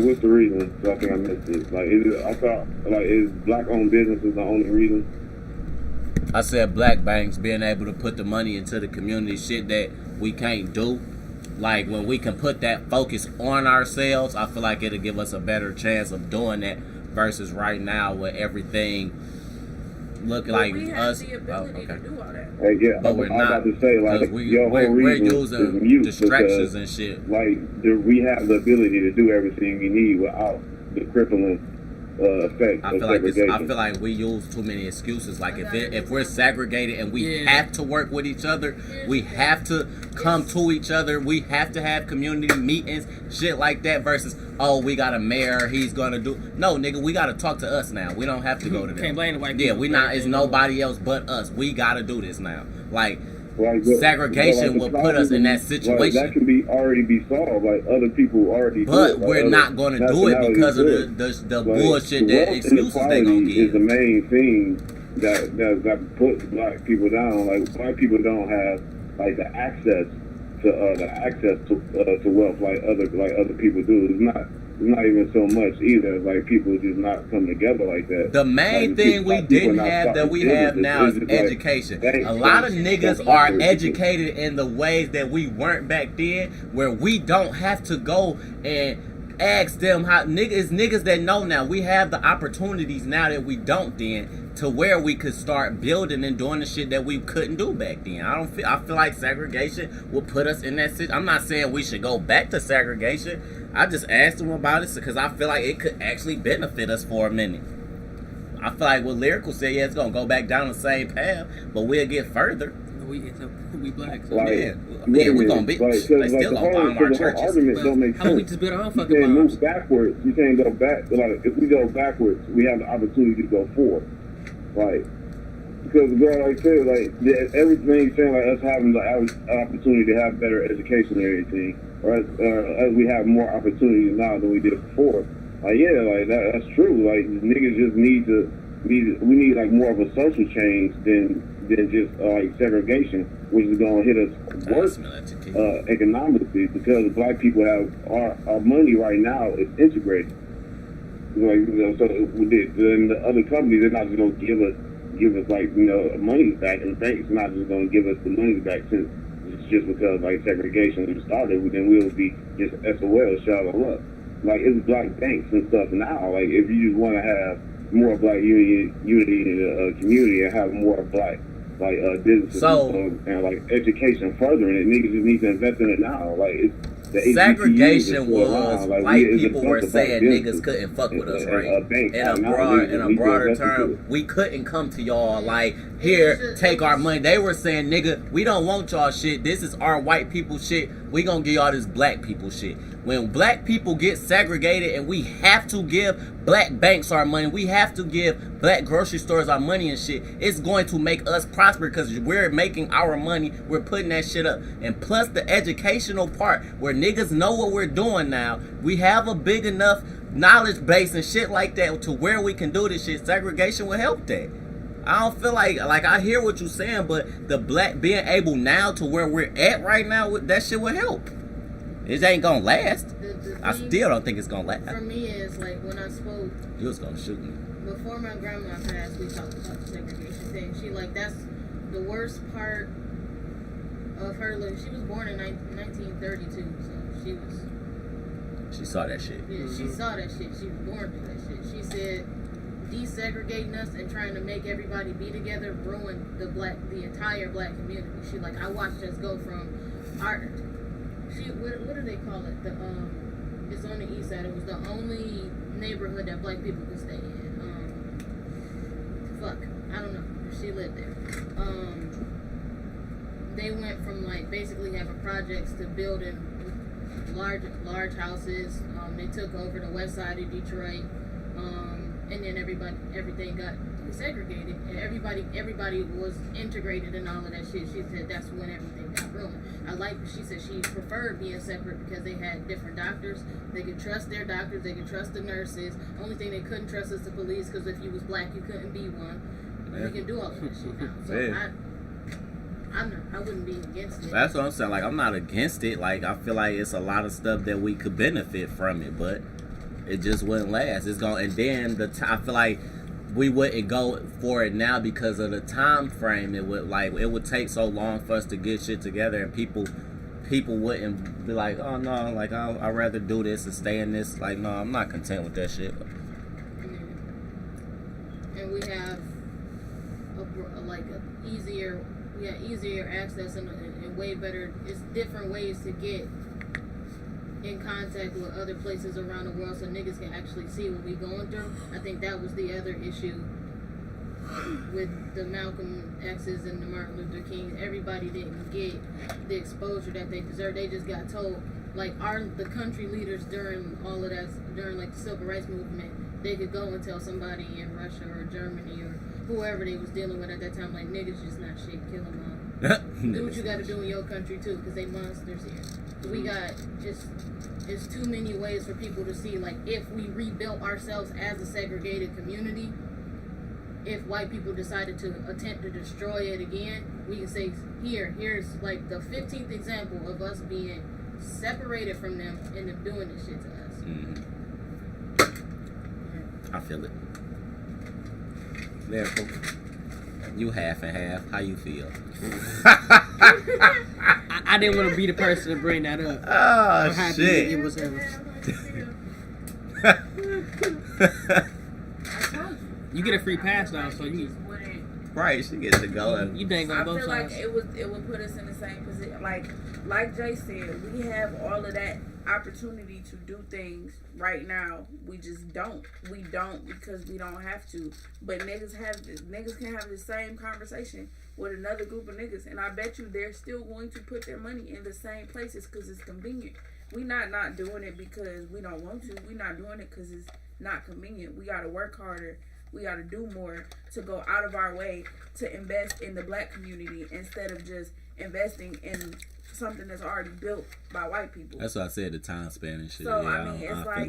What's the reason? So I think I missed it. Like, is black-owned businesses the only reason? I said black banks being able to put the money into the community, shit that we can't do. Like, when we can put that focus on ourselves, I feel like it'll give us a better chance of doing that versus right now with everything look like we us. Have the ability to do all that. Yeah, but we're I'm not. about to say, like, We're using distractions and shit. Like, we have the ability to do everything we need without the crippling effect of segregation. I feel like we use too many excuses. Like, if we're segregated and we have to work with each other, we have to come to each other, we have to have community meetings, shit like that, versus, oh, we got a mayor, he's gonna do. No, nigga, we gotta talk to us now. We don't have to go to them. Can't blame the white people. Yeah, we not. It's nobody else but us. We gotta do this now. Like, segregation will put us in that situation. That can already be solved. Like, other people already. But we're not going to do it because of the bullshit that excuses they gonna give. Is the main thing that puts black people down. Like, black people don't have like the access to wealth like other people do. It's not even so much either. Like, people just not come together like that. The main thing we didn't have that we have now is education. A lot of niggas are educated in the ways that we weren't back then, where we don't have to go and ask them how. Niggas that know now. We have the opportunities now that we don't then, to where we could start building and doing the shit that we couldn't do back then. I feel like segregation will put us in that situation. I'm not saying we should go back to segregation. I just asked them about it because I feel like it could actually benefit us for a minute. I feel like what Lyrical said, yeah, it's gonna go back down the same path, but we'll get further. We black, so we're gonna be. They still gonna bomb our churches. Argument don't make sense. How about we just build our own fucking bombs? You can't bombs? move backwards. You can't go back. Like, if we go backwards, we have the opportunity to go forward. Like, because girl, like I said, like, everything saying like us having the opportunity to have better education and everything, or as we have more opportunities now than we did before. Like, yeah, like that's true. Like, niggas just we need like more of a social change than just like segregation, which is gonna hit us worse economically, because black people have our money right now is integrated. Like, so then the other companies, they're not just gonna give us like, money back, and the bank's not just gonna give us the money back since it's just because like segregation started. Then we'll be just SOL, shallow up. Like, it's black banks and stuff now. Like, if you just want to have more black unity in the community and have more black businesses and like education furthering it, niggas just need to invest in it now. Like, it's. Segregation was white people were saying niggas couldn't fuck with us, right? In a broader term, we couldn't come to y'all like, here, take our money. They were saying, nigga, we don't want y'all shit. This is our white people shit. We gonna give y'all this black people shit. When black people get segregated and we have to give black banks our money, we have to give black grocery stores our money and shit, it's going to make us prosper because we're making our money, we're putting that shit up. And plus the educational part where niggas know what we're doing now, we have a big enough knowledge base and shit like that to where we can do this shit. Segregation will help that. I don't feel like I hear what you're saying, but the black being able now to where we're at right now, that shit will help. It ain't gonna last. I still don't think it's gonna last. For me, it's like when I spoke. You was gonna shoot me. Before my grandma passed, we talked about the segregation thing. She like, that's the worst part of her life, she was born in 1932, so she saw that shit. Yeah, she saw that shit. She was born through that shit. She said desegregating us and trying to make everybody be together ruined the entire black community. She like, I watched us go from art. What do they call it? It's on the east side. It was the only neighborhood that black people could stay in. I don't know. She lived there. They went from like basically having projects to building large houses. They took over the west side of Detroit, and then everything got segregated. And everybody was integrated in all of that shit. She said that's when everything got ruined. She said she preferred being separate because they had different doctors. They could trust their doctors. They could trust the nurses. Only thing they couldn't trust is the police, because if you was black, you couldn't be one. Yeah. You can do all of that shit now. So yeah. I wouldn't be against it. That's what I'm saying. Like, I'm not against it. Like, I feel like it's a lot of stuff that we could benefit from it, but it just wouldn't last. It's going, and then I feel like we wouldn't go for it now because of the time frame. It would take so long for us to get shit together, and people wouldn't be like, oh no, like I'd rather do this and stay in this. Like, no, I'm not content with that shit. And we have easier access and way better. It's different ways to get in contact with other places around the world, so niggas can actually see what we going through. I think that was the other issue with the Malcolm X's and the Martin Luther King. Everybody didn't get the exposure that they deserved. They just got told, like, the country leaders during all of that, during like the Civil Rights Movement, they could go and tell somebody in Russia or Germany or whoever they was dealing with at that time, like, niggas just not shit, kill them all. Do what you got to do in your country too, because they monsters here. We got it's too many ways for people to see, like, if we rebuilt ourselves as a segregated community, if white people decided to attempt to destroy it again, we can say, here's like the 15th example of us being separated from them and them doing this shit to us. I feel it. Therefore, you half and half. How you feel? I didn't want to be the person to bring that up. Oh shit! It was you get a free pass now, so you right. She gets to go. You dang on both sides. I feel like it would put us in the same position. Like Jay said, we have all of that opportunity to do things right now. We just don't. We don't because we don't have to. But niggas can have the same conversation with another group of niggas, and I bet you they're still going to put their money in the same places because it's convenient. We not doing it because we don't want to. We not doing it because it's not convenient. We gotta work harder. We gotta do more to go out of our way to invest in the black community instead of just investing in something that's already built by white people. That's what I said, the time span and shit. So yeah, I mean, it's like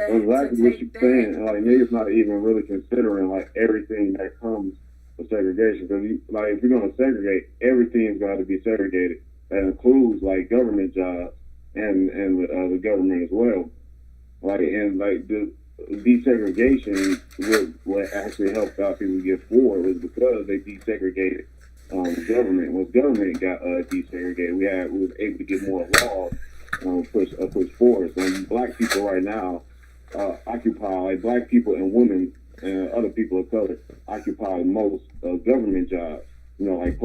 exactly what you're saying. Like, niggas not even really considering like everything that comes with segregation. Because if you're gonna segregate, everything's got to be segregated. That includes like government jobs and the government as well. The desegregation what actually helped our people get forward was because they desegregated government. Once government got desegregated, we was able to get more laws push forward. So black people right now occupy, like black people and women and other people of color occupy most government jobs. You know, like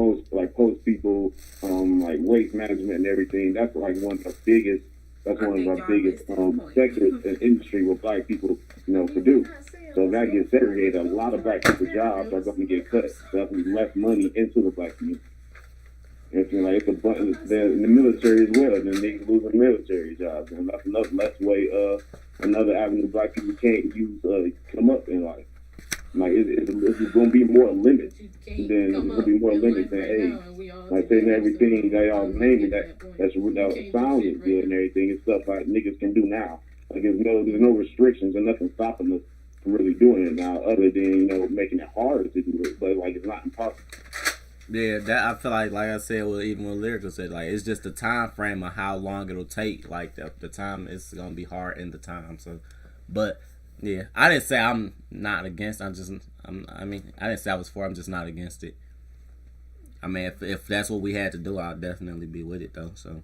post people, like waste management and everything. That's like one of the biggest. That's one of our biggest sectors in industry where black people, produce. So if that gets segregated, a lot of black people's jobs are going to get cut. So that's going to be less money into the black community. And it's in the military as well. Then they losing military jobs, and that's another avenue black people can't use come up in life. Like it's going to be more limits than age. Like saying everything that y'all naming that sounded good and everything is stuff like niggas can do now. Like there's no restrictions and nothing stopping us from really doing it now, other than making it harder to do it. But like it's not impossible. Yeah, that I feel like I said, even what Lyrical said, like it's just the time frame of how long it'll take. Like the time is gonna be hard in the time. So, but. Yeah, I didn't say I'm not against. I didn't say I was for. I'm just not against it. I mean, if that's what we had to do, I'll definitely be with it though. So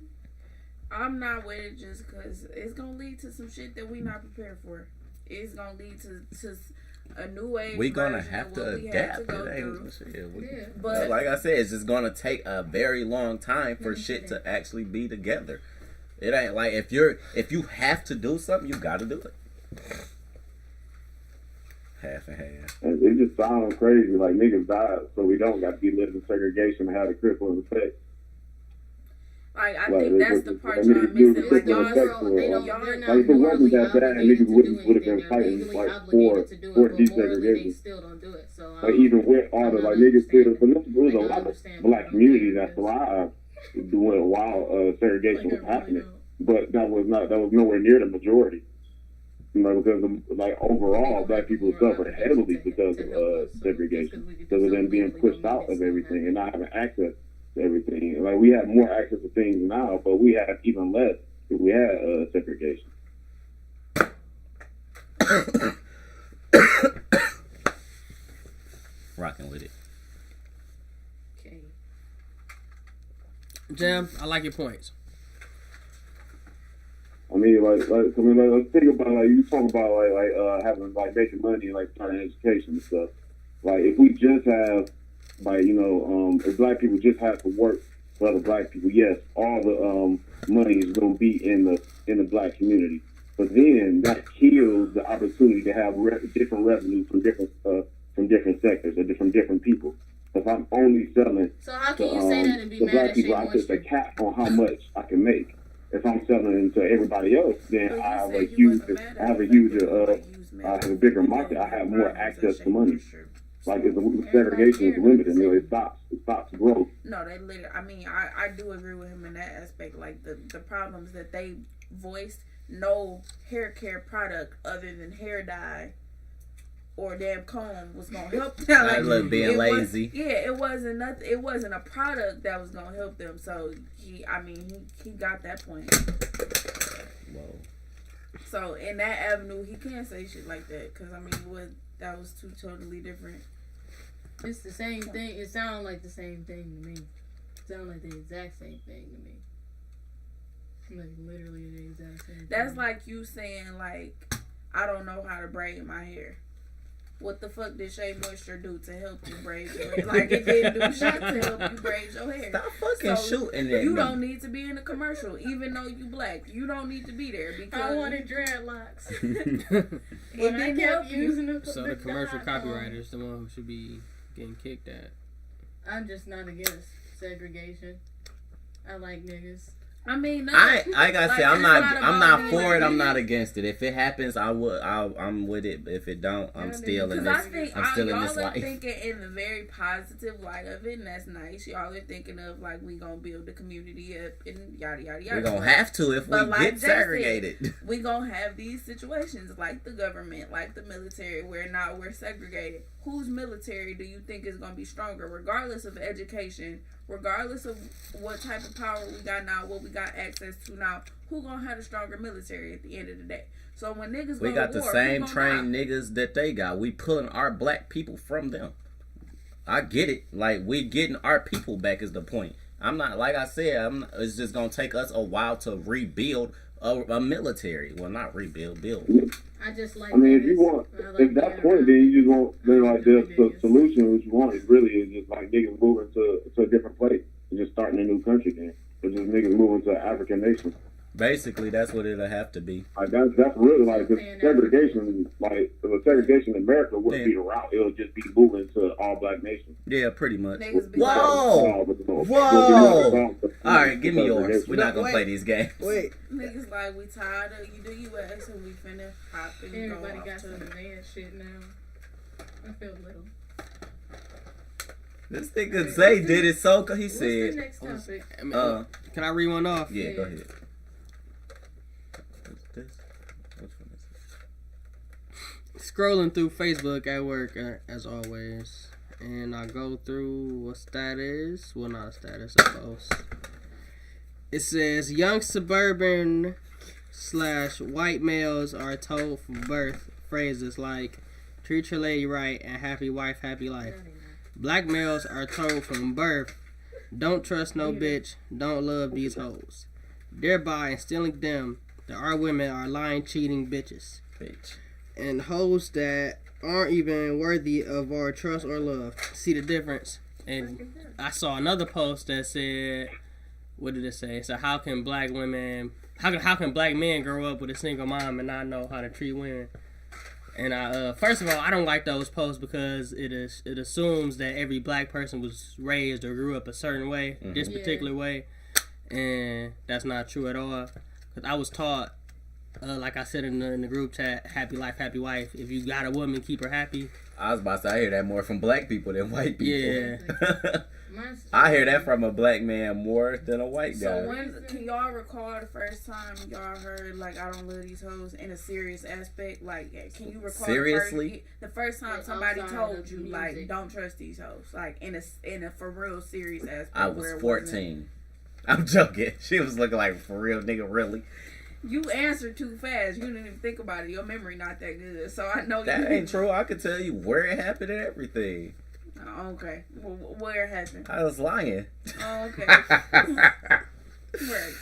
I'm not with it just because it's gonna lead to some shit that we not prepared for. It's gonna lead to a new age. we gonna version have of to what we had adapt. to go It through. ain't shit. Yeah. But Like I said, it's just gonna take a very long time for shit to actually be together. It ain't like if you have to do something, you gotta do it. Half and half. And it just sounds crazy. Like niggas died, so we don't got to be living in segregation and have a crippling effect. like I Like, think that's the part I y'all mean, missing. dude, Like it's y'all, respect for They it. don't, y'all, they're not Like, if it wasn't morally that bad, obligated niggas to wouldn't do would have been anything. They're fighting legally like obligated to do for it, but morally they desegregation. still don't do it. So Like even with all the like niggas still, but there was a I lot of understand black what communities you're that saying. thrived doing while segregation was Like, I really happening. don't. But that was nowhere near the majority. You know, because like overall, black people suffered heavily because of segregation, because of them being pushed out of everything and not having access to everything. Like we have more access to things now, but we have even less if we had segregation. Rocking with it. Okay. Jam, I like your points. I mean, let's think about like you talk about having like making money and like starting education and stuff. Like if we just have if black people just have to work for other black people, yes, all the money is going to be in the black community. But then that kills the opportunity to have different revenue from different sectors or from different people. If I'm only selling So how can you say that and be to mad black at people, Shea I put the Moisture? cap on how much I can make. If I'm selling to everybody else, then But you I have said a you huge, wasn't mad at I have a it. huge, Like, you was mad I at have a it. bigger market. I have more access to money. Like it's segregation is limited. You know, it stops growth. No, they literally. I mean, I do agree with him in that aspect. Like the problems that they voiced. No hair care product other than hair dye or damn comb was gonna help them. I love being lazy. It wasn't nothing. It wasn't a product that was gonna help them. So he got that point. Whoa. So in that avenue, he can't say shit like that because I mean, that was two totally different. It's the same thing. It sounds like the same thing to me. It sounds like the exact same thing to me. Like literally the exact same thing. That's like you saying like, I don't know how to braid my hair. What the fuck did Shea Moisture do to help you braid your hair? Like it didn't do shit to help you braid your hair. Stop fucking shooting at You me. don't need to be in a commercial, even though you black. You don't need to be there because I wanted dreadlocks. it But I didn't help kept you. using them. So the commercial copywriter is the one who should be getting kicked at. I'm just not against segregation. I like niggas. I mean, no, I gotta say, I'm it's not about being for it. I'm like not against it. If it happens, I'm with it. But if it don't, I'm still in because this. I think I'm still in y'all this are life. thinking in the very positive light of it, and that's nice. Y'all are thinking of like we gonna build the community up and yada yada yada. We're gonna have to if we But like get Jay said, segregated. we gonna have these situations like the government, like the military, where now we're segregated. Whose military do you think is gonna be stronger, regardless of education, regardless of what type of power we got now, what we got access to now? Who gonna have a stronger military at the end of the day? So when niggas We go got to the war, same who gonna trained die? niggas that they got. We pulling our black people from them. I get it. Like we getting our people back is the point. I'm not like I said. It's just gonna take us a while to rebuild a military. Well, not rebuild, build. I just like. I mean, if you niggas. want, I like if that being point, around then you just want, then like the niggas. solution which you want is really is just like niggas moving to a different place and just starting a new country then. It's just niggas moving to an African nation. Basically, that's what it'll have to be. Like that's really like the segregation. Like the segregation in America wouldn't be the route. It'll just be moving to all black nations. Yeah, pretty much. Niggas be Whoa! Whoa! Whoa! All right, give me yours. We're not gonna Wait. play these games. Wait. Niggas like we tired of you do US and we finna hop and Everybody go got off some to advanced shit now. I feel little. This nigga Zay did it so. He What's the said, next topic? I mean, can I read one off? "Yeah, go Yeah. ahead." What's this? Which one is it? Scrolling through Facebook at work as always, and I go through a status. Well, not a status, a post. It says young suburban / white males are told from birth phrases like "treat your lady right" and "happy wife, happy life." Black males are told from birth Don't trust no bitch. Don't love these hoes. Thereby instilling them that our women are lying, cheating bitches. Bitch. And hoes that aren't even worthy of our trust or love. See the difference? And I saw another post that said, what did it say? So how can black women, how can black men grow up with a single mom and not know how to treat women? And first of all, I don't like those posts because it assumes that every black person was raised or grew up a certain way, this particular way, and that's not true at all. Cause I was taught, like I said in the group chat, happy life, happy wife. If you got a woman, keep her happy. I was about to say, I hear that more from black people than white people. Yeah. I hear that from a black man more than a white guy. So when can y'all recall the first time y'all heard like "I don't love these hoes" in a serious aspect? Like, can you recall seriously the first time somebody told you like "Don't trust these hoes"? Like in a for real serious aspect. I was 14. I'm joking. She was looking like for real nigga, really. You answered too fast. You didn't even think about it. Your memory not that good, so I know that ain't true. I could tell you where it happened and everything. Oh, okay. Well, where it happened? I was lying. Oh, okay. Right.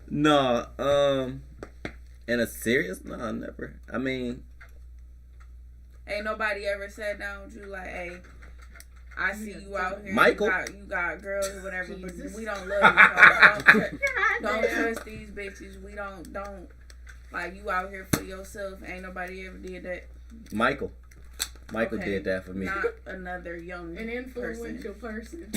No, in a serious? No, never. I mean, ain't nobody ever sat down with you like, hey, I see you out here. Michael. You got girls or whatever, but we don't love you. Don't trust these bitches. We don't like you out here for yourself. Ain't nobody ever did that. Michael did that for me. Not another young an influential person.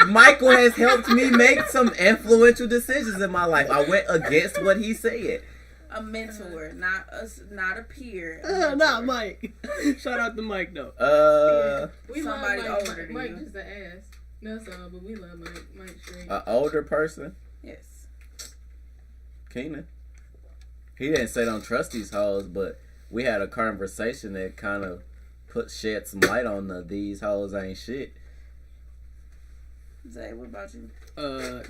Michael has helped me make some influential decisions in my life. I went against what he said. A mentor, not a peer. Not Mike. Shout out to Mike though. We somebody love older than Mike you. just the ass. That's all, but we love Mike. Mike straight. An older person. Yes. Keenan. He didn't say don't trust these hoes, but we had a conversation that kind of shed some light on these hoes ain't shit. Zay, what about you?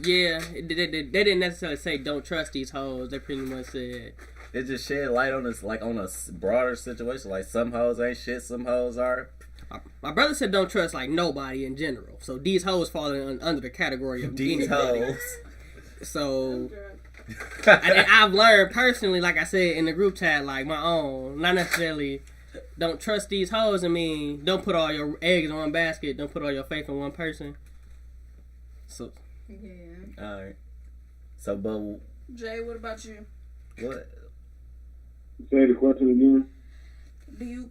Yeah, they didn't necessarily say don't trust these hoes. They pretty much said it just shed light on this, like on a broader situation. Like some hoes ain't shit, some hoes are. My brother said don't trust like nobody in general. So these hoes fall under the category of these hoes. So I've learned personally, like I said in the group chat, like my own, not necessarily don't trust these hoes. I mean, don't put all your eggs in one basket. Don't put all your faith in one person. So yeah. All right. So, but Jay, what about you? What? Say the question again.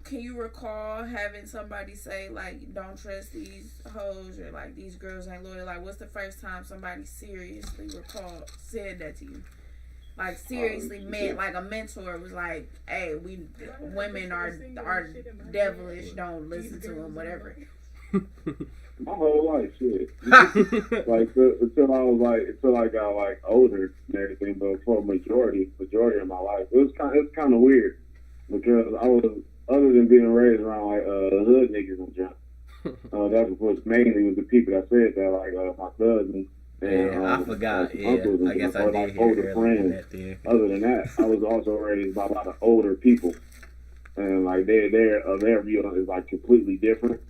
Can you recall having somebody say like don't trust these hoes or like these girls ain't loyal? Like what's the first time somebody seriously said that to you? Like seriously meant like a mentor was like, hey, women are devilish, don't listen to them, whatever. My whole life, shit. Like until I got like older and everything, but for majority of my life, it's kind of weird because I was, other than being raised around like hood niggas and junk. That was mainly with the people that said that, like my cousins and I forgot. Yeah, uncles and I guess I or, did like hear older friends. Other than that, I was also raised by a lot of older people, and like their view is like completely different.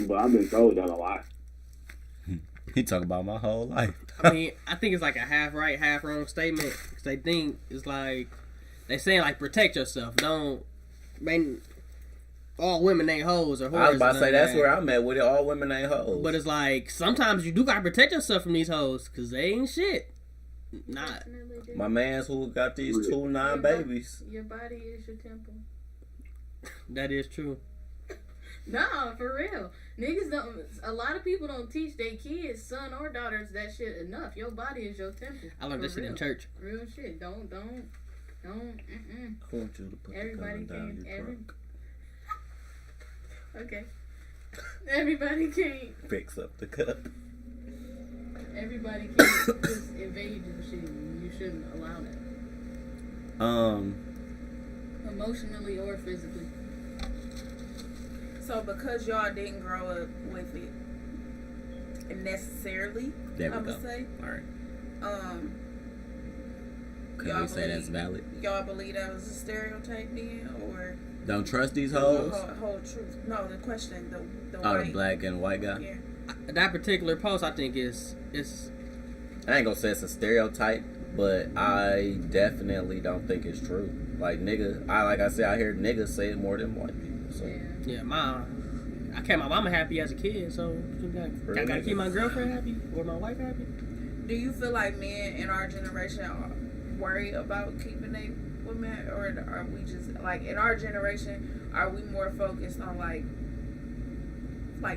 But I've been told that a lot. He talking about my whole life. I mean, I think it's like a half right, half wrong statement. Because they think it's like they saying like protect yourself. Don't. Man, all women ain't hoes or whores. I was about to say that's where I'm at with it. All women ain't hoes. But it's like sometimes you do gotta protect yourself from these hoes because they ain't shit. Not my man's who got these 2 9 babies. Your body is your temple. That is true. Nah, for real. Niggas don't. A lot of people don't teach their kids, son or daughters, that shit enough. Your body is your temple. I learned this shit in church. Real shit. Don't. I want you to put Everybody the gun down your trunk. Okay. Everybody can't. Fix up the cup. Everybody can't just invade your shit. You shouldn't allow that. Emotionally or physically. So because y'all didn't grow up with it necessarily, There we I'm go. gonna say. All right. Can Y'all we say that's valid? Y'all believe that was a stereotype then, or Don't trust these hoes? whole truth? No, the question, the Oh, white. the black and white guy? Yeah. that particular post, I think is I ain't gonna say it's a stereotype, but I definitely don't think it's true. Like nigga, like I said, I hear niggas say it more than white people. So yeah, I kept my mama happy as a kid, so I gotta keep my girlfriend happy or my wife happy. Do you feel like men in our generation worry about keeping their women, or are we just like in our generation? Are we more focused on like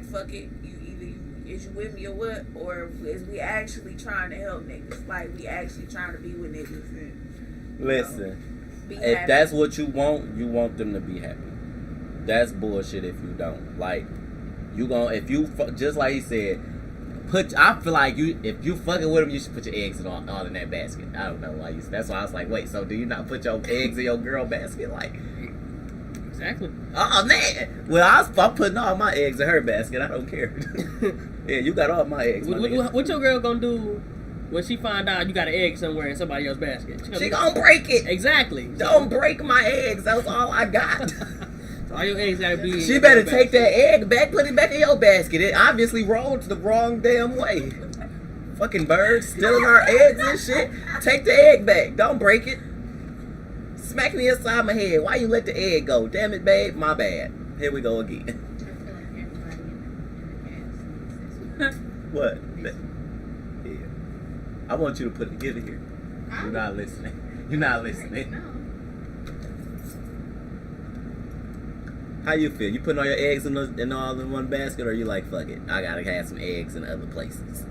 fuck it, is you with me or what, or is we actually trying to help niggas? Like we actually trying to be with niggas and listen, be if happy. that's what you want them to be happy. That's bullshit if you don't. Like you just like he said. I feel like if you fucking with them, you should put your eggs all in that basket. I don't know why that's why I was like, wait, so do you not put your eggs in your girl basket? Like, exactly. Oh man. Well, I'm putting all my eggs in her basket. I don't care. Yeah, you got all my eggs. What your girl gonna do when she find out you got an egg somewhere in somebody else's basket? She gonna break it. Exactly. Don't break my eggs. That's all I got. All your eggs gotta be. She better take that egg back, put it back in your basket. It obviously rolled the wrong damn way. Fucking birds stealing our eggs and shit. Take the egg back. Don't break it. Smack me inside my head. Why you let the egg go? Damn it, babe. My bad. Here we go again. What? Yeah. I want you to give it here. You're not listening. You're not listening. How you feel? You putting all your eggs all in one basket, or you like, fuck it, I gotta have some eggs in other places?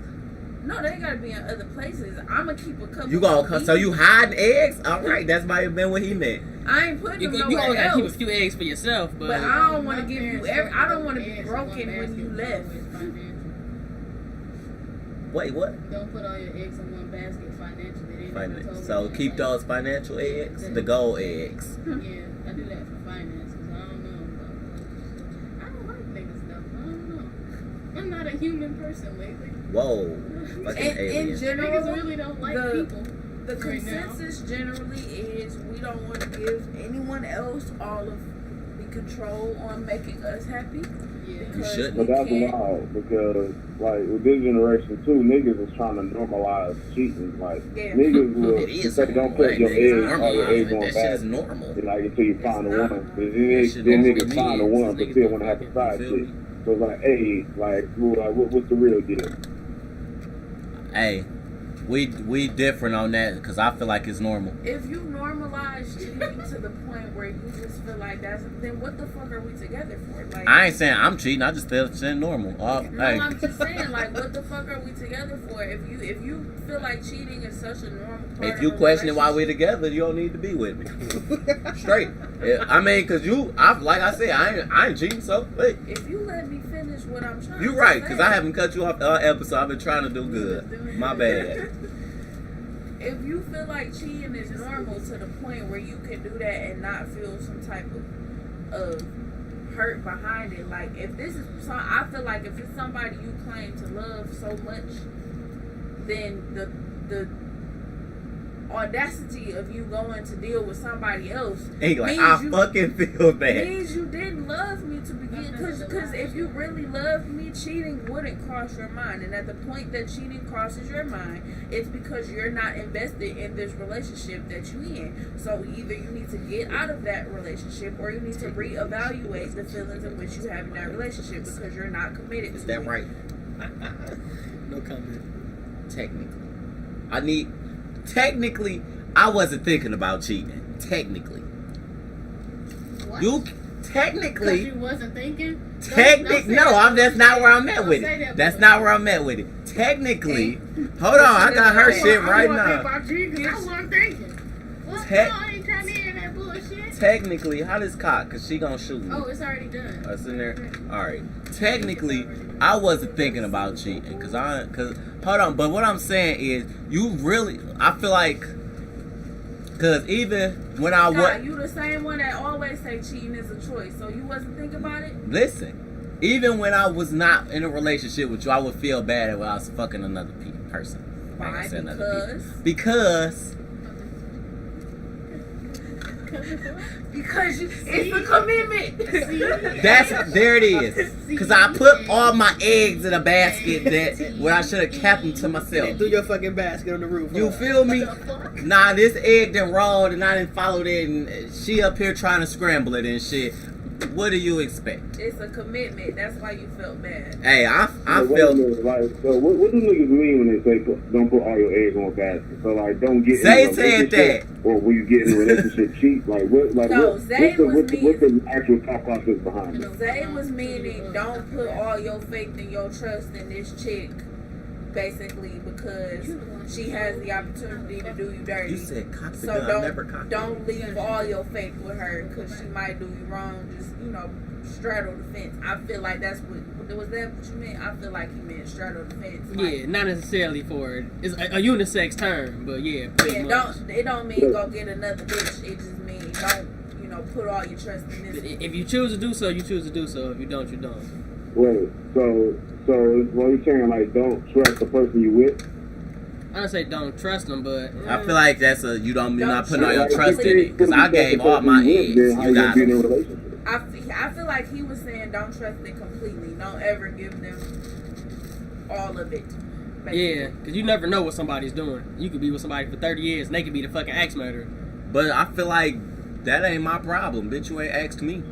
No, they gotta be in other places. I'ma keep a couple. You gonna so you hiding eggs? All right, that's might have been what he meant. I ain't putting them nowhere you only gotta else. keep a few eggs for yourself, but I don't want to give you I don't want to be broken when you left. Wait, what? Don't put all your eggs in one basket financially. So keep those financial eggs, the gold eggs. Yeah, I do that for finances. I don't know. I don't like niggas though. I don't know. I'm not a human person lately. Whoa. Fucking alien. In general, niggas really don't like people. The consensus generally is we don't want to give anyone else all of the control on making us happy. Yeah. You shouldn't. But that's wild because, like, with this generation too, niggas is trying to normalize cheating. Like, niggas will say, don't put your eggs, all your eggs on that shit is basket. normal. And like until you find the one, then niggas find the one, but still want to have a side chick. So it's like, hey, what's the real deal? Hey, we different on that because I feel like it's normal. If you normalize cheating to the point where you just feel like then what the fuck are we together for? Like, I ain't saying I'm cheating. I just feel saying normal. I'm just saying, like, what the fuck are we together for? If you feel like cheating is such a normal part if you question why we together, you don't need to be with me. Straight. Yeah, I mean, cause like I said, I ain't cheating. So hey. If you let me finish what I'm trying. You right, cause I haven't cut you off episode. I've been trying to do good. My bad. If you feel like cheating is normal to the point where you can do that and not feel some type of hurt behind it, like if this is I feel like if it's somebody you claim to love so much, then the audacity of you going to deal with somebody else fucking feel bad. Means you didn't love me to begin. Because if you really loved me, cheating wouldn't cross your mind. And at the point that cheating crosses your mind, it's because you're not invested in this relationship that you in. So either you need to get out of that relationship, or you need to reevaluate the feelings in which you have in that relationship because you're not committed. Is that right? No comment. Technically, I wasn't thinking about cheating. Technically. What? Technically. You wasn't thinking? That's not where I'm at with it. That's not where I'm at with it. Technically, hold on, I got her shit right now. I wasn't thinking. What? No, I ain't trying to hear that bullshit. Technically, how does cock? Cause she gonna shoot me. Oh, it's already done. It's in there. All right. Technically, I wasn't thinking about cheating, cause hold on. But what I'm saying is, I feel like, cause even when you the same one that always say cheating is a choice, so you wasn't thinking about it. Listen, even when I was not in a relationship with you, I would feel bad if I was fucking another person. Why? Because Because it's a commitment. There it is. Cause I put all my eggs in a basket that where I should have kept them to myself. Threw your fucking basket on the roof. You feel me? Nah, this egg done rolled and I didn't follow that, and she up here trying to scramble it and shit. What do you expect? It's a commitment. That's why you felt bad. Hey, I Wait a felt. minute, like, so what do niggas mean when they say don't put all your eggs on a basket? So like, don't get Zay in a said relationship, that. or when you get in a relationship cheat. Like what? Like No, what's Zay was the actual thought process behind it? Zay was meaning don't put all your faith and your trust in this chick, basically, because she has the opportunity to do you dirty. You said cock the So gun, never cock the don't leave all your faith with her, because she might do you wrong. Just straddle the fence. I feel like that's what was that what you meant? I feel like he meant straddle the fence. Like, Yeah, not necessarily for it. It's a unisex term, but yeah, pretty much. It don't mean go get another bitch. It just means don't put all your trust in this. If you choose to do so, you choose to do so. If you don't, you don't. Wait, so what you're saying, like, don't trust the person you with? I don't say don't trust them, but I feel like that's you're not putting all your Like, trust if in you it. Cause I trust the gave all person my you eggs. with, then how You gonna got be in a them. relationship? I feel like he was saying don't trust it completely. Don't ever give them all of it. Basically. yeah, because you never know what somebody's doing. You could be with somebody for 30 years and they could be the fucking axe murderer. But I feel like that ain't my problem. Bitch, you ain't asked me.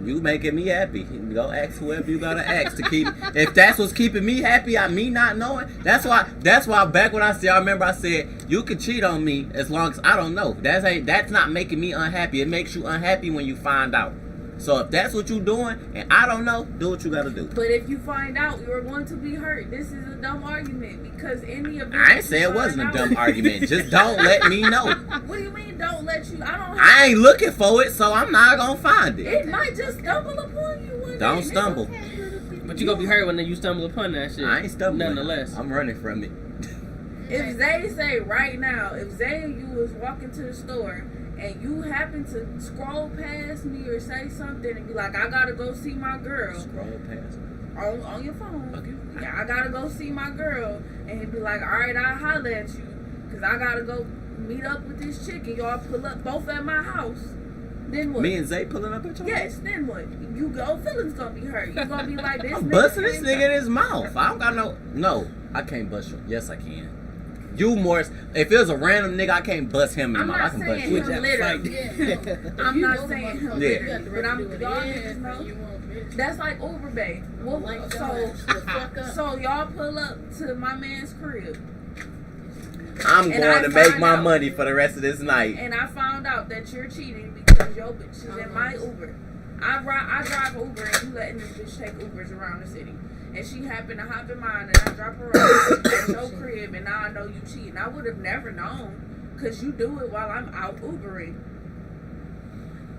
You making me happy. Go ask whoever you gotta ask to keep. If that's what's keeping me happy, me not knowing. That's why back when I remember I said you can cheat on me as long as I don't know. That's not making me unhappy. It makes you unhappy when you find out. So if that's what you doing and I don't know, do what you gotta do. But if you find out you're going to be hurt, this is a dumb argument because any of I ain't say it wasn't a dumb argument. Just don't let me know. What do you mean don't let you? I ain't looking for it, so I'm not gonna find it. It might just stumble upon you one day. Don't stumble. But you gonna be hurt when you stumble upon that shit. I ain't stumbling. Nonetheless. I'm running from it. If Zay say right now, if Zay and you was walking to the store and you happen to scroll past me or say something and be like, I gotta go see my girl. Scroll past. On your phone. Okay. Yeah, I gotta go see my girl. And he'd be like, alright, I'll holler at you. Because I gotta go meet up with this chick and y'all pull up both at my house. Then what? Me and Zay pulling up at your house? Yes, then what? Feelings gonna be hurt. You gonna be like this. I'm busting this nigga in his mouth. I don't got no, I can't bust you. Yes, I can. You more. If it was a random nigga, I can't bust him in the mouth. I can bust saying you. him literally. Yeah, I'm not saying him Yeah. literally, but y'all niggas know. That's like Uber Bay. Well, Like so y'all pull up to my man's crib. I'm And going I to make find my out. money for the rest of this night. And I found out that you're cheating because your bitch is in my Uber. I drive Uber and you letting this bitch take Ubers around the city. And she happened to hop in mine and I drop her off at your crib and now I know you cheating. I would have never known because you do it while I'm out Ubering.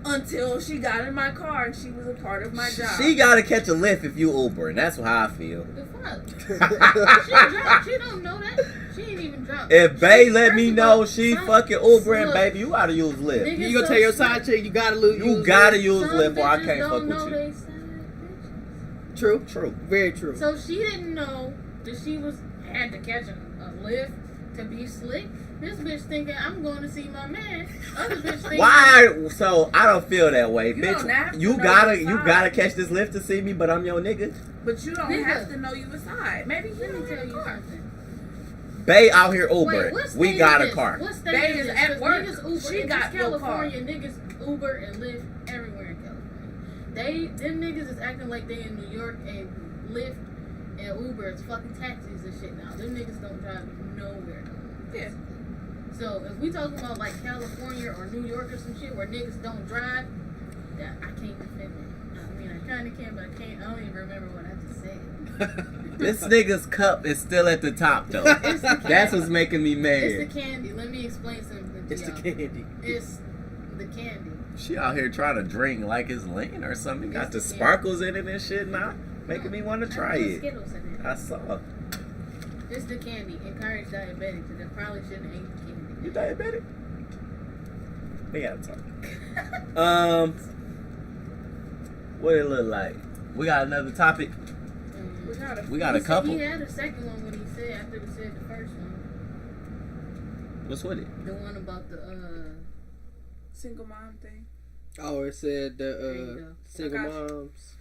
Until she got in my car and she was a part of my job. She gotta catch a lift if you Uber, and that's how I feel. The fuck? She drunk. She don't know that. She ain't even drunk. If Bay let me First of know all, she some- fucking Ubering, look, baby, you gotta use Lyft. niggas You gonna so tell your slick. side chick you gotta lose. You gotta use Some Lyft or I bitches can't don't fuck know with you. they side bitches. True. True. Very true. So she didn't know that she had to catch a lift to be slick. This bitch thinking I'm going to see my man. Other bitch thinking Why? So I don't feel that way, You don't have bitch. to You know gotta, your you side. gotta catch this lift to see me, but I'm your nigga. But you don't Nigga. have to know you aside. Maybe he Let me don't tell have a you car. something. Bay out here Wait, Ubering. what We state got is a this? car. What state Bay is is this? at 'Cause work. Niggas Uber. She It's got your car. California. Niggas Uber and Lyft everywhere in California. Them niggas is acting like they in New York and Lyft and Uber is fucking taxis and shit now. Them niggas don't drive nowhere. Yeah. So if we talking about like California or New York or some shit where niggas don't drive, that I can't defend it. I mean, I kind of can, but I can't. I don't even remember what I just said. This nigga's cup is still at the top though. It's the That's candy. what's making me mad. It's the candy. Let me explain something to It's the y'all. candy. It's the candy. She out here trying to drink like it's lean or something. Got the It's the sparkles in it and shit now. Making me want to try I put it. Skittles in it. I saw. It's the candy. Encourage diabetics, and they probably shouldn't eat the candy. You diabetic? We gotta talk. What it look like? We got another topic. We got a He said couple. He had a second one when he said after he said the first one. What's with it? The one about the single mom thing. Oh, it said There you the go. single I got you. moms,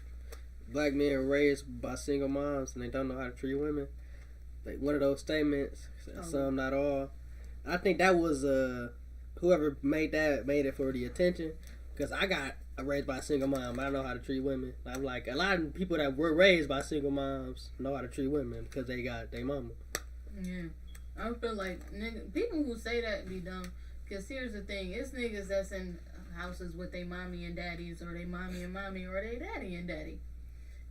black men raised by single moms, and they don't know how to treat women. Like one of those statements. Some, not all. I think that was whoever made it for the attention, because I got raised by a single mom. I don't know how to treat women. I'm like, a lot of people that were raised by single moms know how to treat women because they got their mama. Yeah. I feel like people who say that be dumb. Because here's the thing. It's niggas that's in houses with their mommy and daddies, or they mommy and mommy, or they daddy and daddy.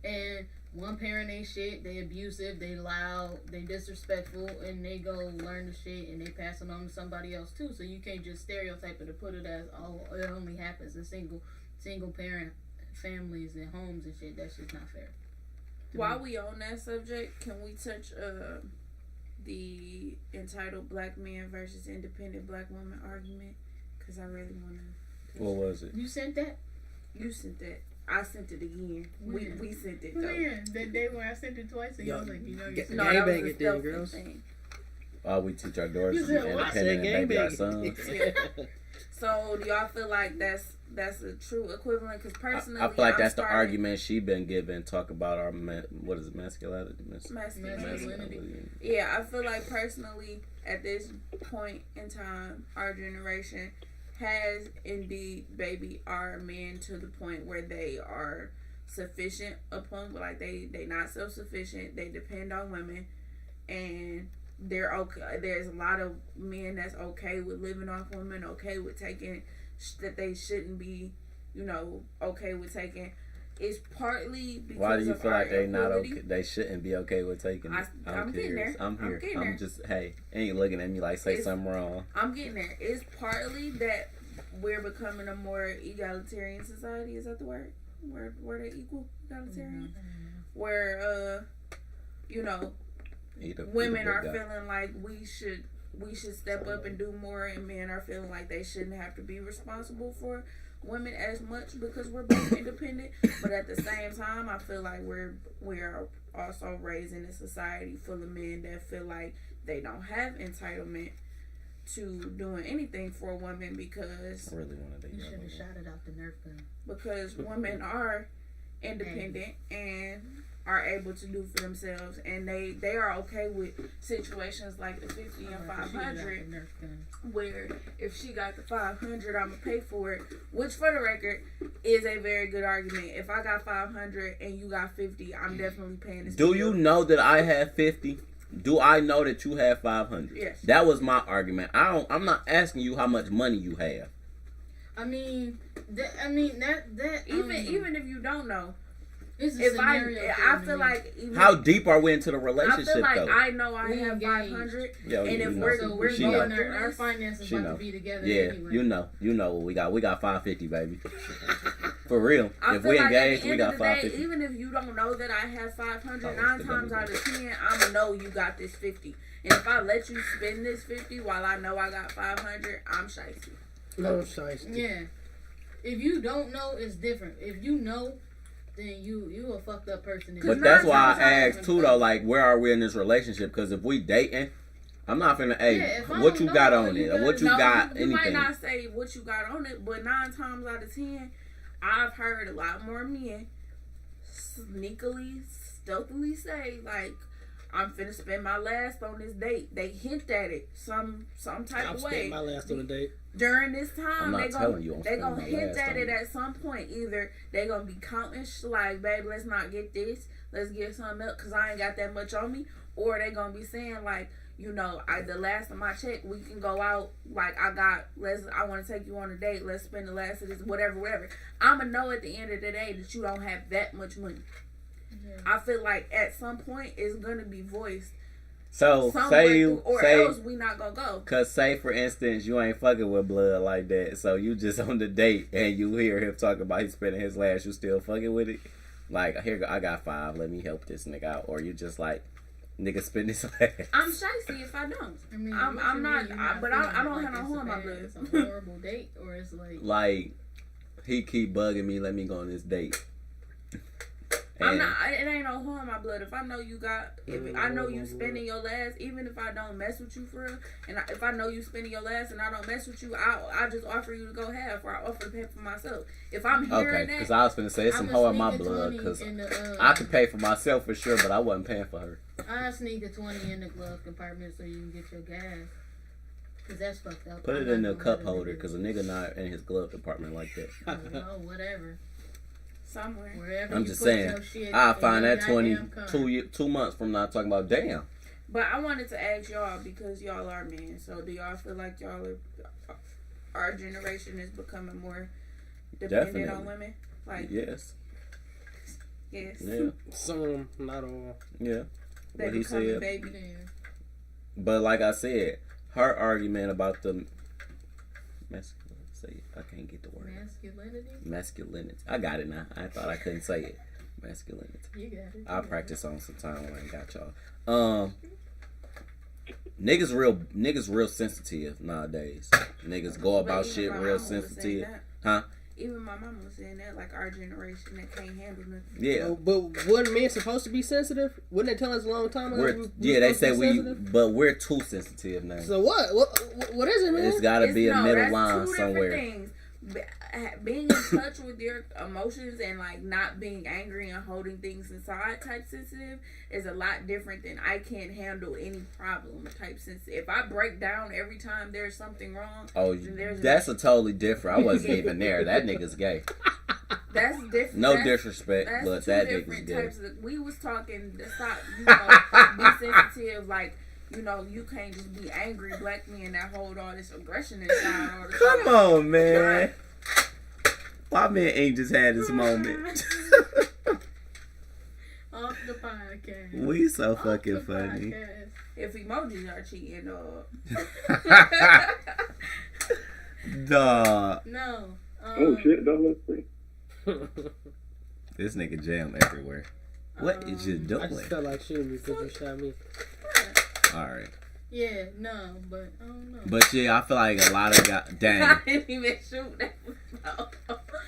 And one parent ain't shit, they abusive, they loud, they disrespectful, and they go learn the shit and they pass it on to somebody else too. So you can't just stereotype it and put it as, oh, it only happens in single parent families and homes and shit. That's just not fair. While we on that subject, can we touch the entitled black man versus independent black woman argument? Because I really want to. What was it? You sent that? You sent that. I sent it again. When? We sent it though. When? That day when I sent it twice, and you was like, you know, you sent No, Gang that was bang the it then, stealthy girls. thing. We teach our daughters You to be said what? I said independent and baby our gangbang. sons. So do y'all feel like that's a true equivalent? Because personally, I feel like I'm that's the starting- argument she been given. Talk about our what is it, masculinity? Masculinity. Yeah, I feel like personally, at this point in time, our generation has indeed baby our men to the point where they are sufficient upon, like they not self-sufficient. They depend on women, and they're okay. There's a lot of men that's okay with living off women, okay with taking that they shouldn't be, okay with taking. It's partly because why do you of feel our like they not ability. okay? They shouldn't be okay with taking it. I'm getting there. I'm here. I'm getting I'm there. just ain't looking at me like say something wrong. I'm getting there. It's partly that we're becoming a more egalitarian society. Is that the word? Where they equal egalitarian? Where women are feeling like we should step up and do more, and men are feeling like they shouldn't have to be responsible for women as much because we're both independent. But at the same time, I feel like we're also raising a society full of men that feel like they don't have entitlement to doing anything for a woman because I really want to You should have shot it out the Nerf gun. because women are independent and are able to do for themselves, and they are okay with situations like the 50 and 500 where if she got the 500 I'm gonna pay for it, which for the record is a very good argument. If I got 500 and you got 50, I'm definitely paying this. Do you know that I have 50? Do I know that you have 500? Yes. That was my argument. I'm not asking you how much money you have. I mean that even if you don't know, it's a if scenario I feel like How deep are we into the I relationship feel like though? I know I We have engaged. 500, Yo, and you if know. we're so we're She going know. our finances She about know. to be together Yeah, anyway. you know what we got. We got 550, baby. For real. I If feel we like engaged, at the we end got of the day, 550. even if you don't know that I have 500, Oh, 9 the times dummy out of 10, I'ma know you got this 50. And if I let you spend this 50 while I know I got 500, I'm shicey. No shiesty. Yeah. If you don't know, it's different. If you know, then you a fucked up person. But that's why I asked too though, like where are we in this relationship? Because if we dating, I'm not finna, hey, if I what don't you got know, on you it? Or better what you got, You might anything. not say what you got on it, but 9 times out of 10, I've heard a lot more men sneakily, stealthily say, like, I'm finna spend my last on this date. They hint at it some type I've of way. spent my last on a date. During this I'm time, not they telling you I'm they spending gonna my hint last at on it it. at some point. Either they gonna be counting like, babe, let's not get this, let's get something else, cause I ain't got that much on me. Or they gonna be saying like, the last of my check, we can go out. Like I want to take you on a date. Let's spend the last of this, whatever. I'ma know at the end of the day that you don't have that much money. Yeah. I feel like at some point it's gonna be voiced. So Or else we not gonna go. Cause say for instance you ain't fucking with blood like that, so you just on the date and you hear him talk about he spending his last, you still fucking with it? Like here I got 5, let me help this nigga out, or you just like nigga spend his last? I'm shicey if I don't. I mean, I'm not, but I don't have no horn horn in my blood. It's a horrible date, or it's like Like he keep bugging me, let me go on this date. I'm not. It ain't no harm my blood. If I know you got, if I know you spending your last, even if I don't mess with you for real, and if I know you spending your last and I don't mess with you, I just offer you to go half, or I offer to pay for myself. If I'm hearing that, because I was gonna say it's some hoe in my blood. Because I could pay for myself for sure, but I wasn't paying for her. I sneak a 20 in the glove compartment so you can get your gas. Cause that's fucked up. Put it in the cup holder, because a nigga not in his glove department like that. No, whatever. Somewhere. Wherever I'm just saying, I'll find that 2 months from now talking about damn. But I wanted to ask y'all, because y'all are men, so do y'all feel like y'all are, our generation is becoming more dependent on women? Like yes. Yes. Yeah. Some, not all. Yeah. They What he becoming said. baby. But like I said, her argument about the I can't get the word. Masculinity. I got it now. I thought I couldn't say it. Masculinity. You got it. I'll practice on some time when I ain't got y'all. Niggas real sensitive nowadays. Niggas go about shit real sensitive. Huh? Even my mama was saying that, like, our generation that can't handle nothing. Yeah. But wasn't men supposed to be sensitive? Wouldn't they tell us a long time ago? They say but we're too sensitive now. So what? What is it, man? It's gotta be a middle line two somewhere. Things. Being in touch with your emotions and like not being angry and holding things inside type sensitive is a lot different than I can't handle any problem type sensitive. If I break down every time there's something wrong, that's a totally different. I wasn't even there. That nigga's gay. That's different. No disrespect, but that nigga's gay. We was talking to stop, be sensitive, like. You can't just be angry black men that hold all this aggression inside all the time. Come on, man. Why men ain't just had this moment? Off the podcast. We so fucking funny. Podcast. If emojis are cheating, dog. No. Oh shit, let's see. This nigga jam everywhere. What is you doing? I just felt like shooting because you shot me. Alright. Yeah, no, but I don't know. But yeah, I feel like a lot of guys. Dang. I didn't even shoot that.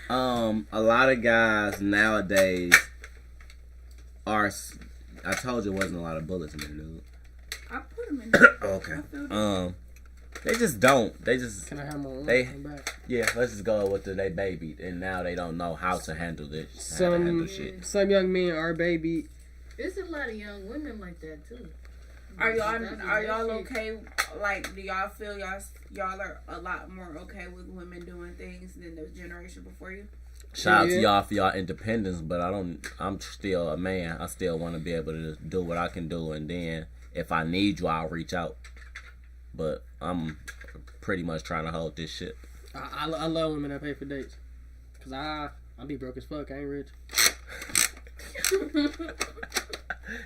A lot of guys nowadays are. I told you it wasn't a lot of bullets in there, dude. I put them in there. Okay. They just don't. They just. Can I have my own back? Yeah, let's just go with they babied, and now they don't know how to handle this. Some young men are baby. There's a lot of young women like that too. Are y'all okay? Like, do y'all feel y'all are a lot more okay with women doing things than the generation before you? Shout out to y'all for y'all independence, but I'm still a man. I still want to be able to do what I can do, and then if I need you, I'll reach out. But I'm pretty much trying to hold this shit. I love women that pay for dates, cause I be broke as fuck. I ain't rich.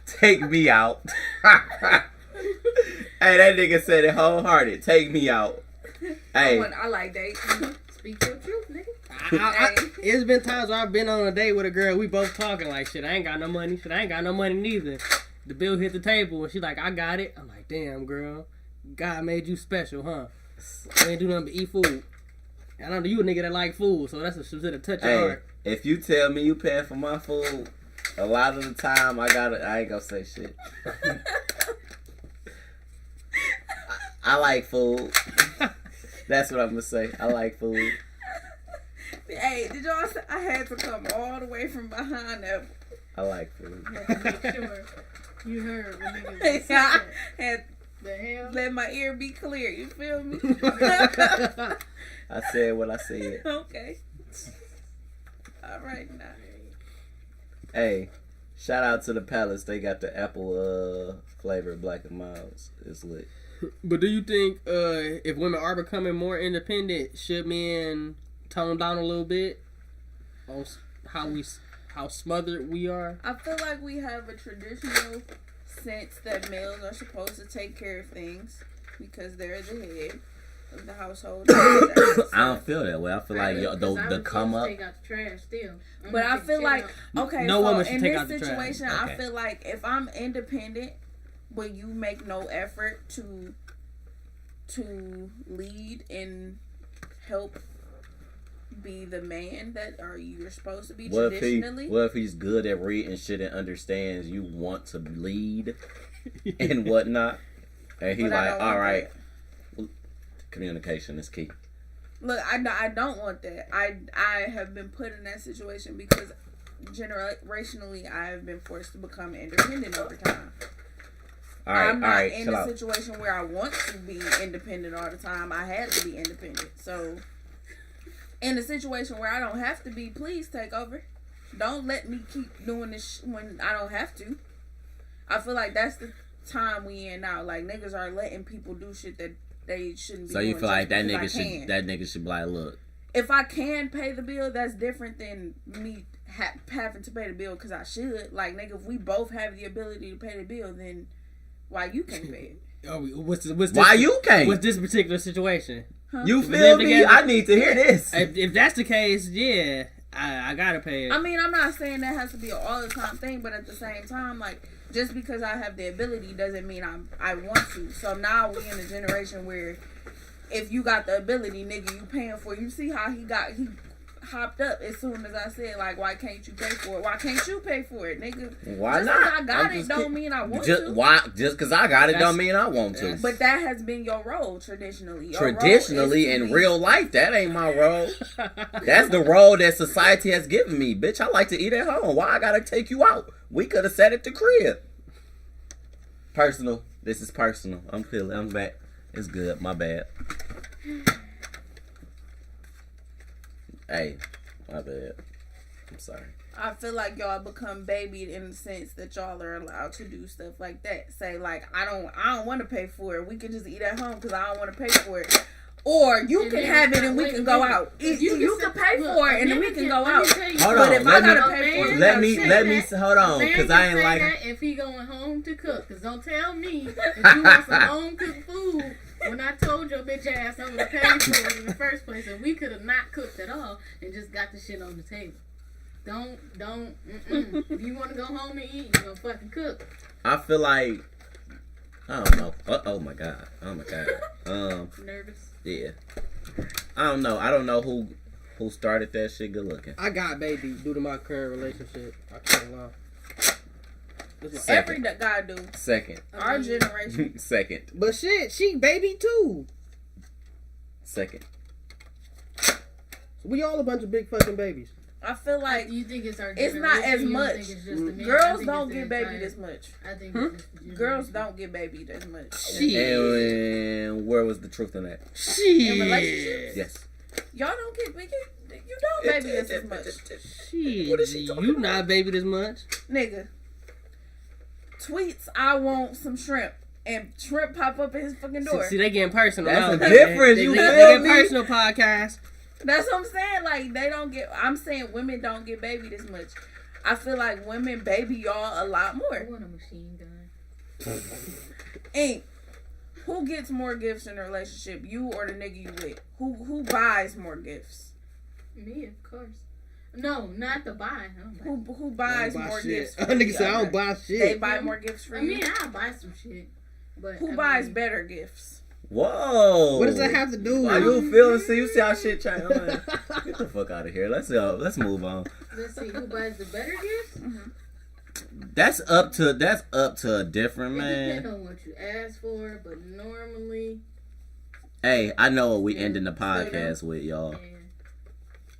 Take me out. Hey, that nigga said it wholehearted. Take me out. Hey, I like dating. Speak your truth, nigga. It's been times where I've been on a date with a girl. We both talking like, shit, I ain't got no money. Shit, I ain't got no money neither. The bill hit the table and she's like, I got it. I'm like, damn, girl. God made you special, huh? You ain't do nothing but eat food. I don't know, you a nigga that like food, so that's a specific touch of heart. If you tell me you paying for my food, a lot of the time I ain't gonna say shit. I like food. That's what I'm gonna say. I like food. Hey, did y'all say I had to come all the way from behind that? I like food. Make sure you heard what niggas was I saying. had The hell? let my ear be clear. You feel me? I said what I said. Okay. All right now. Hey, shout out to the Palace. They got the apple flavor Black and Milds. It's lit. But do you think if women are becoming more independent, should men tone down a little bit on how smothered we are? I feel like we have a traditional sense that males are supposed to take care of things because they're the head of the household. I don't feel that way. I feel like the come up. Take out the trash still. But I feel like okay. No woman should in take this out the trash. situation, Okay. I feel like if I'm independent, but you make no effort to lead and help be the man that you're supposed to be What traditionally. if he's good at reading shit and understands you want to lead and whatnot, and he like, all right, communication is key. Look, I don't want that. I have been put in that situation because generationally I have been forced to become independent over time. I'm not in a situation where I want to be independent all the time. I had to be independent. So, in a situation where I don't have to be, please take over. Don't let me keep doing this when I don't have to. I feel like that's the time we in now. Like, niggas are letting people do shit that they shouldn't be doing. So you feel like that nigga should be like, look. If I can pay the bill, that's different than me having to pay the bill because I should. Like, nigga, if we both have the ability to pay the bill, then why you can't pay it? Why you can't? What's this particular situation? Huh? You feel me? I need to hear this. If that's the case, yeah, I gotta pay it. I mean, I'm not saying that has to be an all the time thing, but at the same time, like, just because I have the ability doesn't mean I want to. So now we in a generation where if you got the ability, nigga, you paying for it. You see how he hopped up as soon as I said, like, why can't you pay for it? Why can't you pay for it, nigga? Why just not? Just I got it don't mean I want to. Just because I got it don't mean I want to. But that has been your role traditionally. In real life, that ain't my role. That's the role that society has given me. Bitch, I like to eat at home. Why I gotta take you out? We could have sat at the crib. Personal. This is personal. I'm back. It's good. My bad. Hey, my bad. I'm sorry. I feel like y'all become babied in the sense that y'all are allowed to do stuff like that. Say like, I don't want to pay for it. We can just eat at home because I don't want to pay for it. Or you can have it and we can go out. You can pay for it and then we can go out. Hold but on, if I gotta pay for it, let me hold on, because I ain't like that if he going home to cook. Because don't tell me if you want some home cooked food when I told your bitch ass I would pay for it in the first place, and we could have not cooked at all and just got the shit on the table. Don't. If you want to go home and eat, you gonna fucking cook. I feel like, I don't know. Oh my god. Nervous. Yeah. I don't know. I don't know who started that shit. Good looking. I got baby due to my current relationship. I can't lie. Every guy do. Second. Our generation. Second. But shit, she baby too. Second. We all a bunch of big fucking babies. I feel like you think it's our it's not as much. Girls don't get babied as much. I think girls don't get babied as much. And where was the truth in that? In relationships? Yes. Y'all don't get baby. You don't baby this as much. What is she talking about? Not baby as much, nigga. Tweets, I want some shrimp. And shrimp pop up at his fucking door. See, they getting personal. That's a difference. They get personal podcast. That's what I'm saying. Like, they don't get... I'm saying women don't get babied as much. I feel like women baby y'all a lot more. I want a machine gun. And who gets more gifts in a relationship? You or the nigga you with? Who buys more gifts? Me, of course. No, not to buy. Who buys more gifts? Nigga say I don't buy shit. They buy more gifts for you? I mean, I'll buy some shit. But who buys better gifts? Whoa! What does that have to do with? Are you feeling? See, you see how shit change? Get the fuck out of here. Let's move on. Let's see who buys the better gifts. Mm-hmm. That's up to a different man. It depends on what you ask for, but normally. Hey, I know what we ending the podcast with, y'all. Yeah.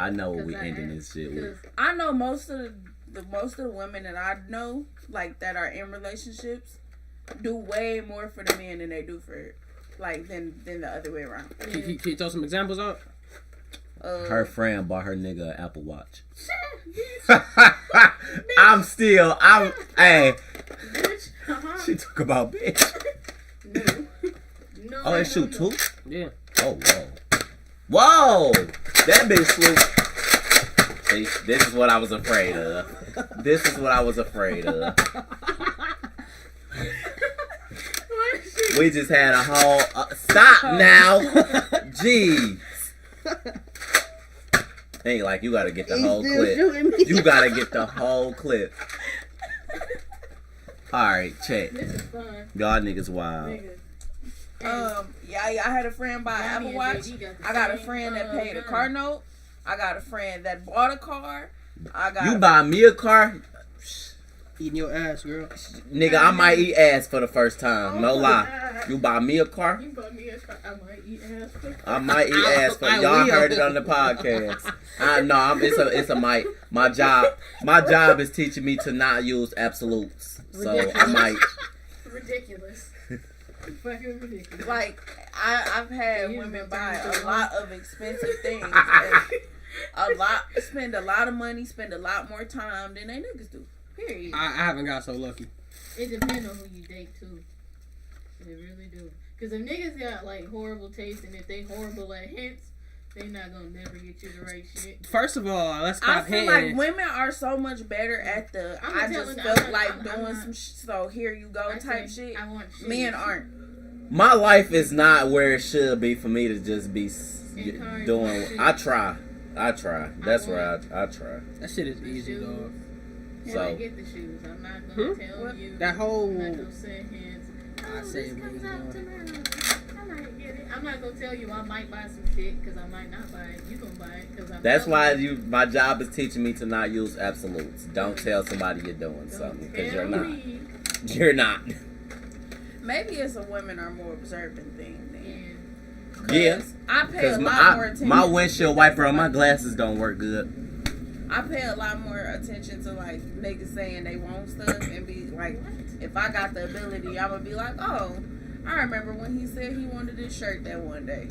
I know what we ending this shit with. I know most of the women that I know, like that are in relationships, do way more for the man than they do for, like, than the other way around. Can you throw some examples out? Her friend bought her nigga an Apple Watch. Hey. Bitch. She talk about bitch. No. Oh, they shoot too? Yeah. Oh, whoa. That bitch flew. See, this is what I was afraid of. We just had a whole... stop now. Jeez. Ain't like you gotta get the whole clip. You gotta get the whole clip. Alright, check. This is fun. Y'all niggas wild. Yeah, I had a friend buy an Apple Watch. I got a friend that paid a car note. I got a friend that bought a car. You buy me a car, Eating your ass, girl. nigga, I might eat ass for the first time. No lie. You buy me a car, You bought me a car. I might eat ass. I might eat ass for. Y'all heard it on the podcast. I know. It's a might. My job is teaching me to not use absolutes. So I might. Ridiculous. Fucking ridiculous. Like I've had women buy a lot of expensive things. Spend a lot of money, spend a lot more time than they niggas do. Period. I haven't got so lucky. It depends on who you date too. It really do. Cause if niggas got like horrible taste and if they horrible at hints, they not gonna never get you the right shit. First of all, let's I stop feel hinting. like women are so much better at the I just felt like doing some so here you go type shit. I want shit. Men aren't. My life is not where it should be for me to just be doing. I try. That's where I try. That shit is easy, dog. So I get the shoes. I'm not gonna tell you. That whole. I'm not gonna say hands. I say this comes it, out tomorrow. I might get it. I'm not gonna tell you I might buy some shit because I might not buy it. You gonna buy it because I'm. That's why my job is teaching me to not use absolutes. Don't tell somebody you're doing something because you're not. You're not. Maybe it's a women are more observant thing then. Yeah. I pay a lot more attention. My windshield wiper on my glasses don't work good. I pay a lot more attention to like niggas saying they want stuff and be like, if I got the ability, I'm gonna be like, oh, I remember when he said he wanted this shirt that one day.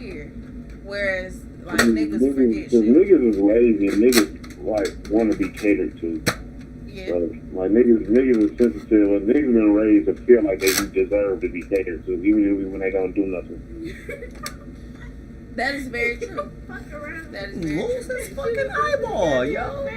Here. Whereas like niggas forget shit. Niggas is lazy and niggas like want to be catered to. Yeah. So, like niggas is sensitive. Like, niggas been raised to feel like they deserve to be catered to, even when they don't do nothing. That is very true. That is very Lose true. his fucking eyeball, yo.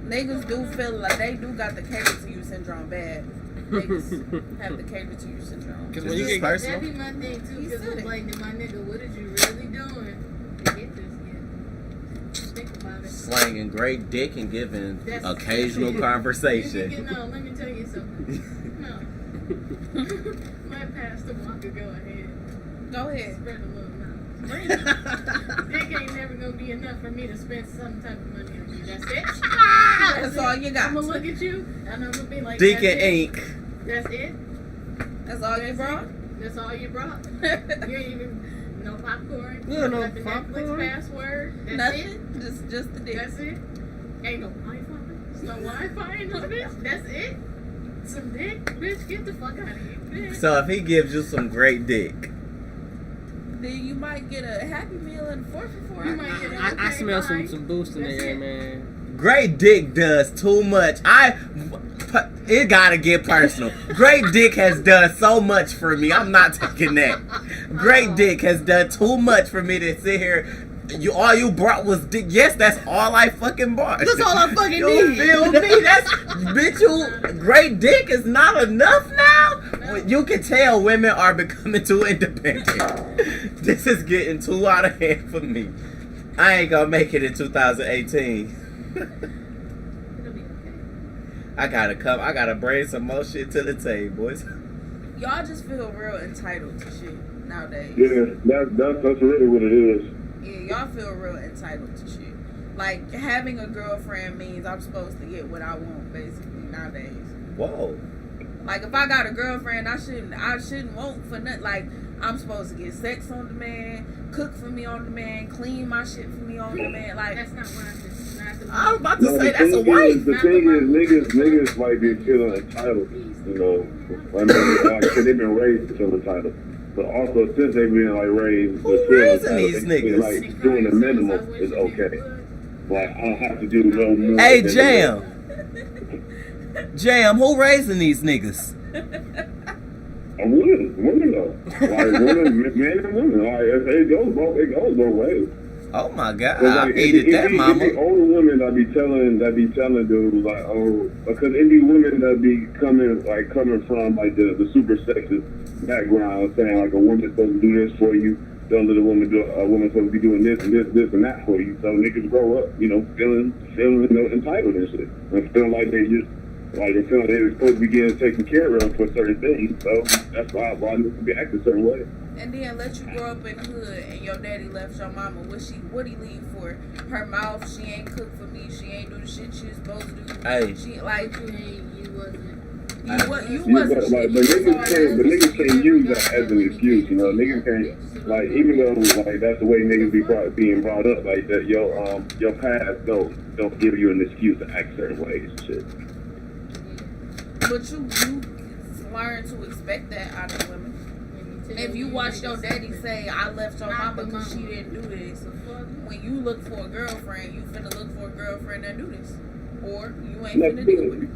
Niggas do feel like they do got the cater to you syndrome bad. Niggas have the cater to you syndrome. Because when you get personal. That'd be my thing too. Because it's like, my nigga, what is you really doing to get this yet? Think about it. Slanging great dick and giving That's occasional it. conversation. No, let me tell you something. No. My pastor Walker, go ahead. Go ahead. Spread a little mouth. Dick ain't never gonna be enough for me to spend some type of money on you. That's it. That's all you got. I'm gonna look at you and I'm gonna be like, Dick that's and it. ink. That's it. That's all you brought? That's all you brought. You ain't even no popcorn. Yeah, no got the popcorn. Netflix password. That's Nothing. it. Just the dick. That's it. Ain't no Wi-Fi. There's no Wi-Fi in this bitch. That's it. Some dick, bitch. Get the fuck out of here, bitch. So if he gives you some great dick, Then you might get a Happy Meal and 4 for 4. You might get a I okay, smell bye. some boost in the That's air, it. man. great dick does too much. It gotta get personal. Great dick has done so much for me. I'm not taking that. Great dick has done too much for me to sit here. All you brought was dick. Yes, that's all I fucking brought. That's all I fucking You need. feel me? That's bitch. Great dick is not enough now. Well, you can tell women are becoming too independent. This is getting too out of hand for me. I ain't gonna make it in 2018. It'll be okay. I gotta bring some more shit to the table, boys. Y'all just feel real entitled to shit nowadays. Yeah, that's really what it is. Yeah, y'all feel real entitled to shit. Like, having a girlfriend means I'm supposed to get what I want, basically, nowadays. Whoa. Like, if I got a girlfriend, I shouldn't want for nothing. Like, I'm supposed to get sex on demand, cook for me on demand, clean my shit for me on demand. Like, That's not what I just I was about to No, say the that's a thing wife. is, the thing is, niggas like they feel entitled, you know. I mean, like, 'cause they've been raised to feel entitled. But also, since they've been like raised Who to feel raising entitled, these they feel niggas? like doing the minimum is okay. Like, I don't have to do no more. Hey, than Jam. Jam, who raising these niggas? Women though. Like, women, men and women. Like, it goes both ways. Oh my god, But, I like, hated it that, be mama. older women that be telling dudes like, oh, because it be women that be coming from like the super sexist background, saying like a woman's supposed to do this for you, don't let a woman's supposed to be doing this and this and that for you. So niggas grow up, you know, feeling entitled and shit, and feeling like they just Like, they feel like they're supposed to be getting taken care of for certain things. So that's why niggas can be acting a certain way. And then let you grow up in the hood and your daddy left your mama. What he leave for? Her mouth, she ain't cook for me, she ain't do the shit she was supposed to do. Hey. She like You wasn't. you Yeah, wasn't but shit. niggas can't use that as an excuse, you know. Niggas can't, like, even though like that's the way niggas being brought up, like that your past don't give you an excuse to act certain ways and shit. But you learn to expect that out of women. If you watch your daddy say, I left your mama because she didn't do this, when you look for a girlfriend, you finna look for a girlfriend that do this. Or you ain't finna do it.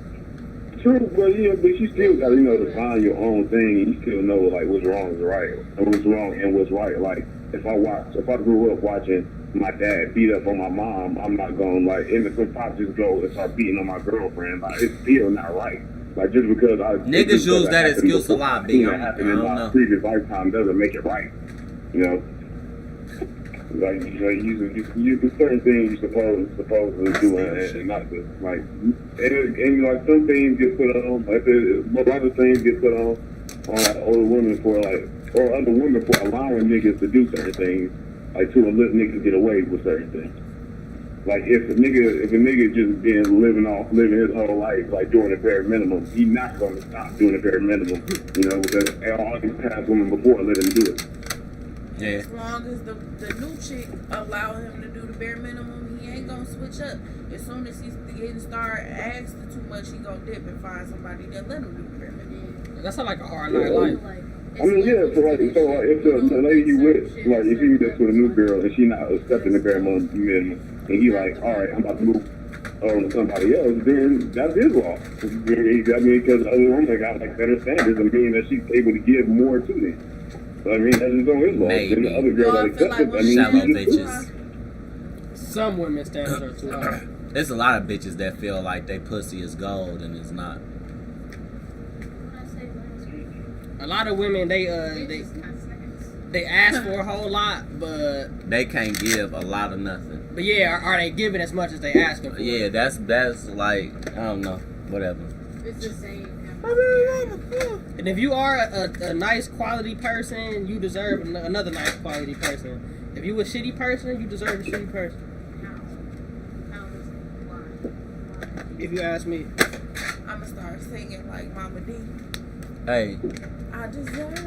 True, but you still gotta, define your own thing, and you still know like what's wrong is right, and what's wrong and what's right. Like if I grew up watching my dad beat up on my mom, I'm not going like, and if pop just go and start beating on my girlfriend, like it's still not right. Like just because niggas use that excuse a lot, B. That happened in my previous lifetime doesn't make it right, you know. Like you do certain things you're supposed to do and not just like and like some things get put on like a lot of things get put on older women for like or other women for allowing niggas to do certain things like to let niggas get away with certain things. Like if a nigga just been living his whole life like doing the bare minimum, he's not gonna stop doing the bare minimum, because all these past women before let him do it. Yeah. As long as the new chick allow him to do the bare minimum, he ain't gonna switch up. As soon as he's getting started asking too much, he gonna dip and find somebody that let him do the bare minimum. That's not like a hard night life. I mean, yeah, so if the lady you with, like, if you just with a new girl and she not accepting the bare minimum, and he like, all right, I'm about to move on to somebody else, then that's his loss. I mean, because the other woman got like better standards and mean that she's able to give more to them. So, I mean, that's his own his loss. Then the other girl that accepted, like shallow bitches. Some women's standards are too high. There's a lot of bitches that feel like they pussy is gold and it's not. A lot of women they ask for a whole lot, but they can't give a lot of nothing. But yeah, are they giving as much as they asking for? Yeah, that's like, I don't know, whatever. It's the same. And if you are a nice quality person, you deserve another nice quality person. If you a shitty person, you deserve a shitty person. If you ask me, I'ma start singing like Mama D. Hey. I deserve.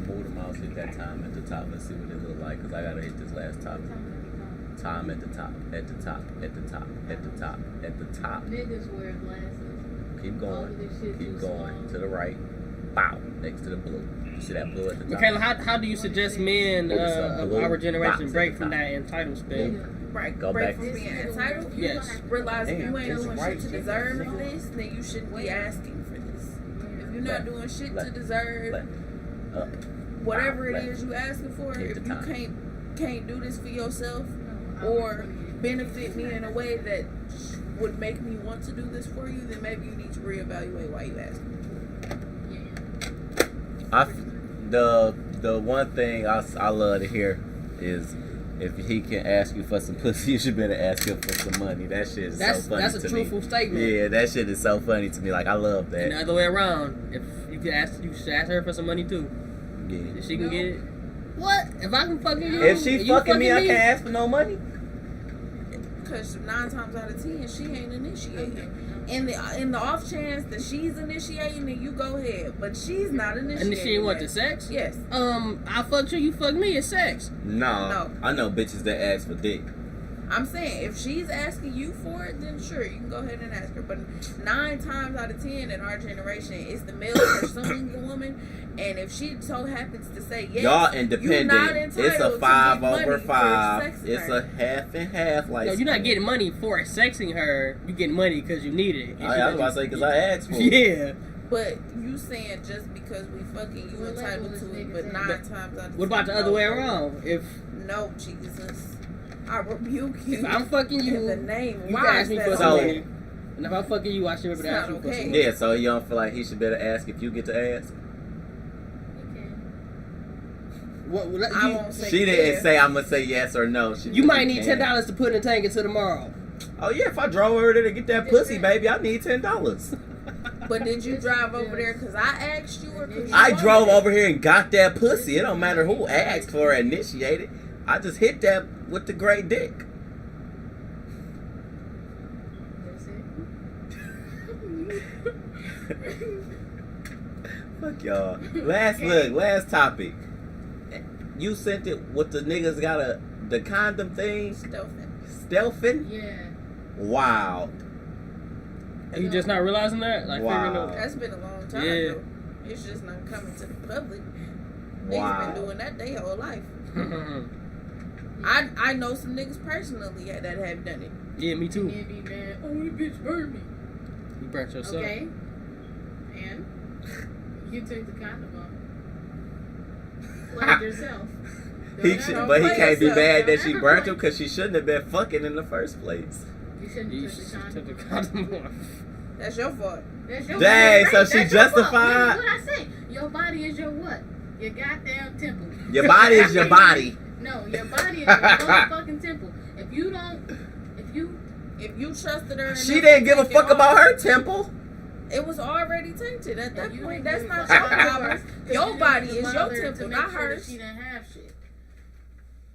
Move the mouse, hit that time at the top. Let's see what it look like, because I gotta hit this last top. Time at the top, at the top, at the top, at the top, at the top. Niggas wear glasses. Keep going. Keep going. To the right. Bow. Next to the blue. You see that blue at the top? Michaela, how do you suggest men of our generation break from that entitled spin? Go break back. from being entitled. Yes. Realize if Damn, you ain't it's doing right shit to there. deserve this, then you shouldn't be asking for this. If you're not doing shit to deserve whatever it is you asking for, if you can't do this for yourself or benefit me in a way that would make me want to do this for you, then maybe you need to reevaluate why you asking. The one thing I love to hear is if he can ask you for some pussy, you should better ask him for some money. That shit is so funny to me. That's a truthful statement. Yeah, that shit is so funny to me. Like, I love that. And the other way around, if you could ask, you should ask her for some money too. Yeah. If she can get it. What? If I can fucking you, If she fucking me, I can't ask for no money. Because 9 times out of 10, she ain't initiating. In the off chance that she's initiating, then you go ahead. But she's not initiating. And she ain't want the sex? Yes. I fucked you fuck me, it's sex. No. I know bitches that ask for dick. I'm saying, if she's asking you for it, then sure, you can go ahead and ask her. But 9 times out of 10 in our generation, it's the male pursuing the woman. And if she so happens to say yes, y'all independent. It's a 5/5. It's her. a half and half. Like, no, you're not getting money for sexing her. You getting money because you need it. I was about to say because I asked for it. Yeah. But you saying just because we fucking you entitled to it, but 9 times out of 10. What about the other way around? If no, Jesus, I rebuke you. If I'm fucking you, in the name, you why can ask me for is some that money. And if I'm fucking you, I should be able to ask you for some money. Yeah, so you don't feel like he should better ask if you get to ask? I won't say she didn't say I'm gonna say yes or no. You might need $10 to put in the tank until tomorrow. Oh yeah, if I drove over there to get that pussy, baby, I need $10. But did you drive over there because I asked you or because I drove over here and got that pussy. It don't matter who asked for it, initiated. I just hit that with the great dick. Fuck y'all. Last topic. You sent it with the niggas got the condom thing? Stealthing? Yeah. Wow. Are you just not realizing that? Like, Wow. That's been a long time. Yeah. Though. It's just not coming to the public. Niggas Wow. been doing that their whole life. I know some niggas personally that have done it. Yeah, me too. Yeah, be mad. Oh, the bitch hurt me. You burnt yourself. Okay. And you took the condom off. Like yourself. But he can't be mad that she burnt him because she shouldn't have been fucking in the first place. You shouldn't You have took the the condom condom off. That's your fault. That's your Dang, body. so she That's your fault. justified- What I say? Your body is your what? Your goddamn temple. Your body is your body. No, your body is your motherfucking temple. If you trusted her, She didn't give a take it fuck off, about her temple. It was already tainted at that you point. didn't That's give a not fuck your about her, problem. 'cause Your you body didn't is your bother to temple, make not sure that hers. She didn't have shit.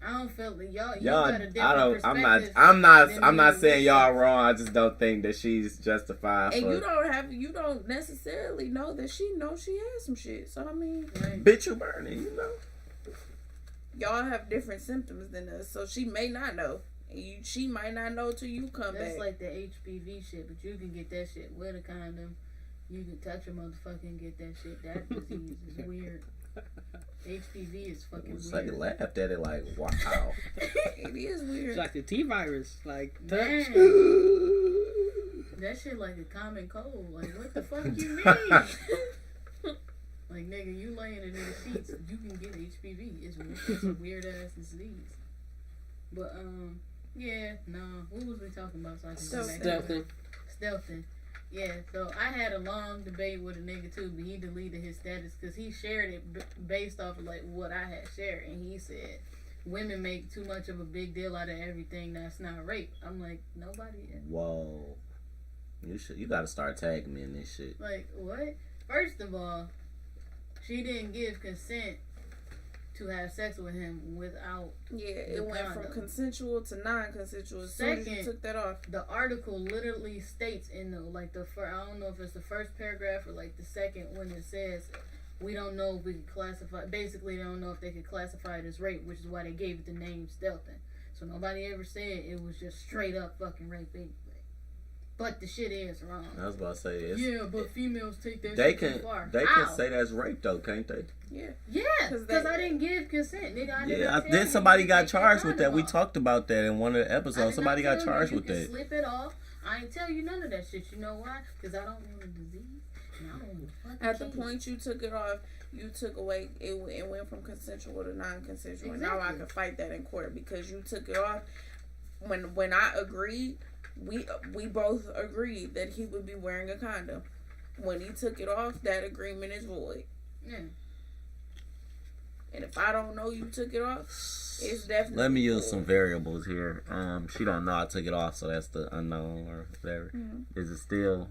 I don't feel that y'all Y'all, got a different I don't. perspective I'm than not me. saying y'all wrong. I just don't think that she's justified. And For, you don't necessarily know that she knows she has some shit. So I mean, bitch, you burning, you know. y'all have different symptoms than us, so she may not know. She might not know till you come That's back. like the HPV shit, but you can get that shit with a condom. You can touch a motherfucker and get that shit. That disease is weird. HPV is fucking It's like weird. laughed at it like, wow. It is It's weird. like the T virus. Like, touch. Man, that shit like a common cold. Like, what the fuck you mean? Like, nigga, you laying in the sheets, you can get HPV. It's a weird ass disease. But yeah, no. What was we talking about? So I can go back to Stealthing. it. Stealthing. Yeah, so I had a long debate with a nigga too, but he deleted his status because he shared it based off of like what I had shared, and he said women make too much of a big deal out of everything that's not rape. I'm like, nobody. Whoa. You gotta start tagging me in this shit. Like, what? First of all, she didn't give consent to have sex with him without Yeah, it went from condom. consensual to non-consensual. As soon as you Second, took that off. the article literally states in the like the I don't know if it's the first paragraph or like the second when it says we don't know if we could classify. Basically, they don't know if they could classify it as rape, which is why they gave it the name stealthing. So nobody ever said it was just straight up fucking rape anyway. But the shit is wrong. I was about to say it's, Yeah, but females take that they shit can too far. they How? can say that's rape though, can't they? Yeah. Yeah, 'Cause because I didn't give consent, nigga. I did Yeah, not tell then you somebody to got take your charged with that. condom We off. talked about that in one of the I episodes. did Somebody not got tell you charged you with can that. Slip it off. I ain't tell you none of that shit. You know why? Because I don't want a disease. And I don't want fucking At the kids. point you took it off, you took away it went from consensual to non-consensual. And now I Exactly. can fight that in court because you took it off. When I agreed, we both agreed that he would be wearing a condom. When he took it off, that agreement is void. Yeah. And if I don't know you took it off, it's definitely Let me use void. some variables here. She don't know I took it off, so that's the unknown or whatever. Mhm. Is it still?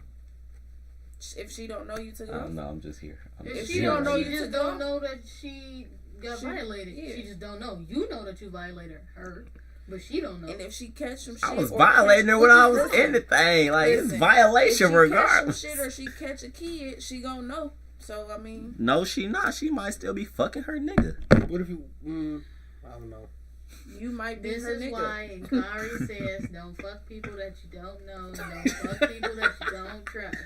If she don't know you took it I off, don't know. I'm just here. If she she don't know she you just took don't off, know that she got she- violated. yeah. She just don't know. You know that you violated her, but she don't know. and if she catch some shit, I was or violating her when I was listen, in the thing. Like it's listen, violation if she regardless. catch some shit or she catch a kid, she gonna know. So I mean, No, she not. She might still be fucking her nigga. What if you? I don't know. you might be This her is nigga. why Inquiry says don't fuck people that you don't know. Don't fuck people that you don't trust.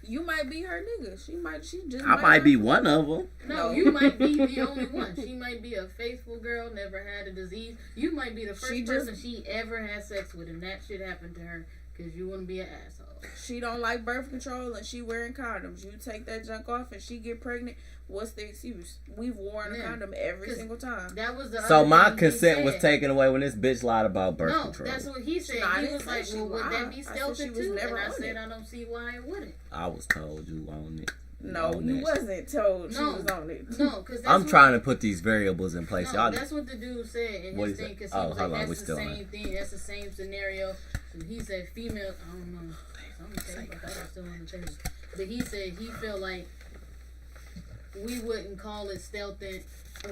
You might be her nigga. She just. I might be one of them. No, No. you might be the only one. She might be a faithful girl, never had a disease. You might be the first She just- person she ever had sex with, and that shit happened to her because you wouldn't be an asshole. She don't like birth control and she wearing condoms. You take that junk off and she get pregnant. What's the excuse? We've worn a Yeah. condom every 'Cause single time. That was the So other my thing he consent was said. taken away when this bitch lied about birth No, control. that's what he said. No, I He didn't was say like, she well, would that lied. be I said stealthy she was too? never And I on said, it. I don't see why it wouldn't. I was told you on it. No, On you that wasn't told she No. was on it. No, because I'm trying to put these variables in place. No, Y'all, that's what the dude said in What his is thing. that? Because Oh, he was hold like, on, we that's the still on same thing. That's the same scenario. So he said female. I don't know. Something about that. I'm still on the table. But he said he feel like we wouldn't call it stealthing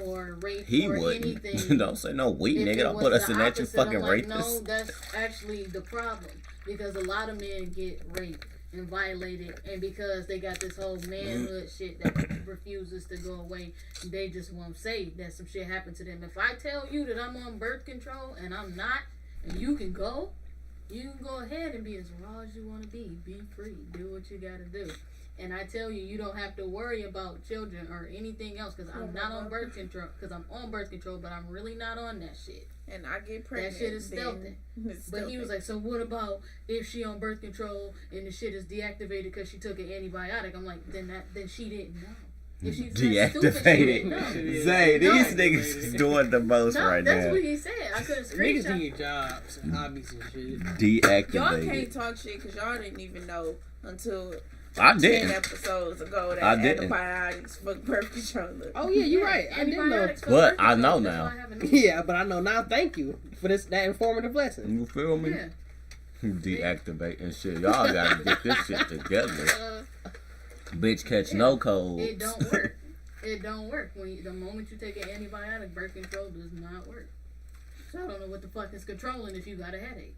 or rape or wouldn't. anything. Don't say no we, if nigga. it Don't was put us the in that, you opposite. fucking I'm like, rapist. no, that's actually the problem. Because a lot of men get raped and violated, and because they got this whole manhood shit that refuses to go away, they just won't say that some shit happened to them. If I tell you that I'm on birth control and I'm not, and you can go ahead and be as raw as you want to be free, do what you gotta do. And I tell you, you don't have to worry about children or anything else, because I'm not on birth control, because I'm on birth control, but I'm really not on that shit. And I get pregnant. That shit is stealthing. But he was like, so what about if she on birth control and the shit is deactivated because she took an antibiotic? I'm like, then she didn't know. If she's deactivated. Zay, these niggas is doing the most right now. That's what he said. I couldn't screenshot. Niggas need jobs and hobbies and shit. Deactivated. Y'all can't talk shit because y'all didn't even know until I 10 didn't. episodes ago that I didn't. antibiotics fuck birth control. Oh yeah, you're right. I didn't know. But I know now. Yeah, but I know now. Thank you for that informative lesson. You feel me? Yeah. Deactivating shit. Y'all gotta get this shit together. Bitch catch no cold. It don't work. It don't work. The moment you take an antibiotic, birth control does not work. So I don't know what the fuck is controlling if you got a headache.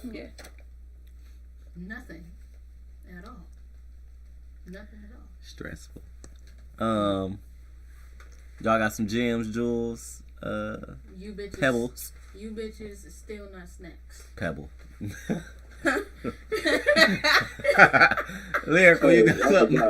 Yeah. Nothing. At all. Nothing at all. Stressful. Y'all got some gems, jewels, You bitches. pebbles. You bitches is still not snacks. Pebble. Lyrical, you got something.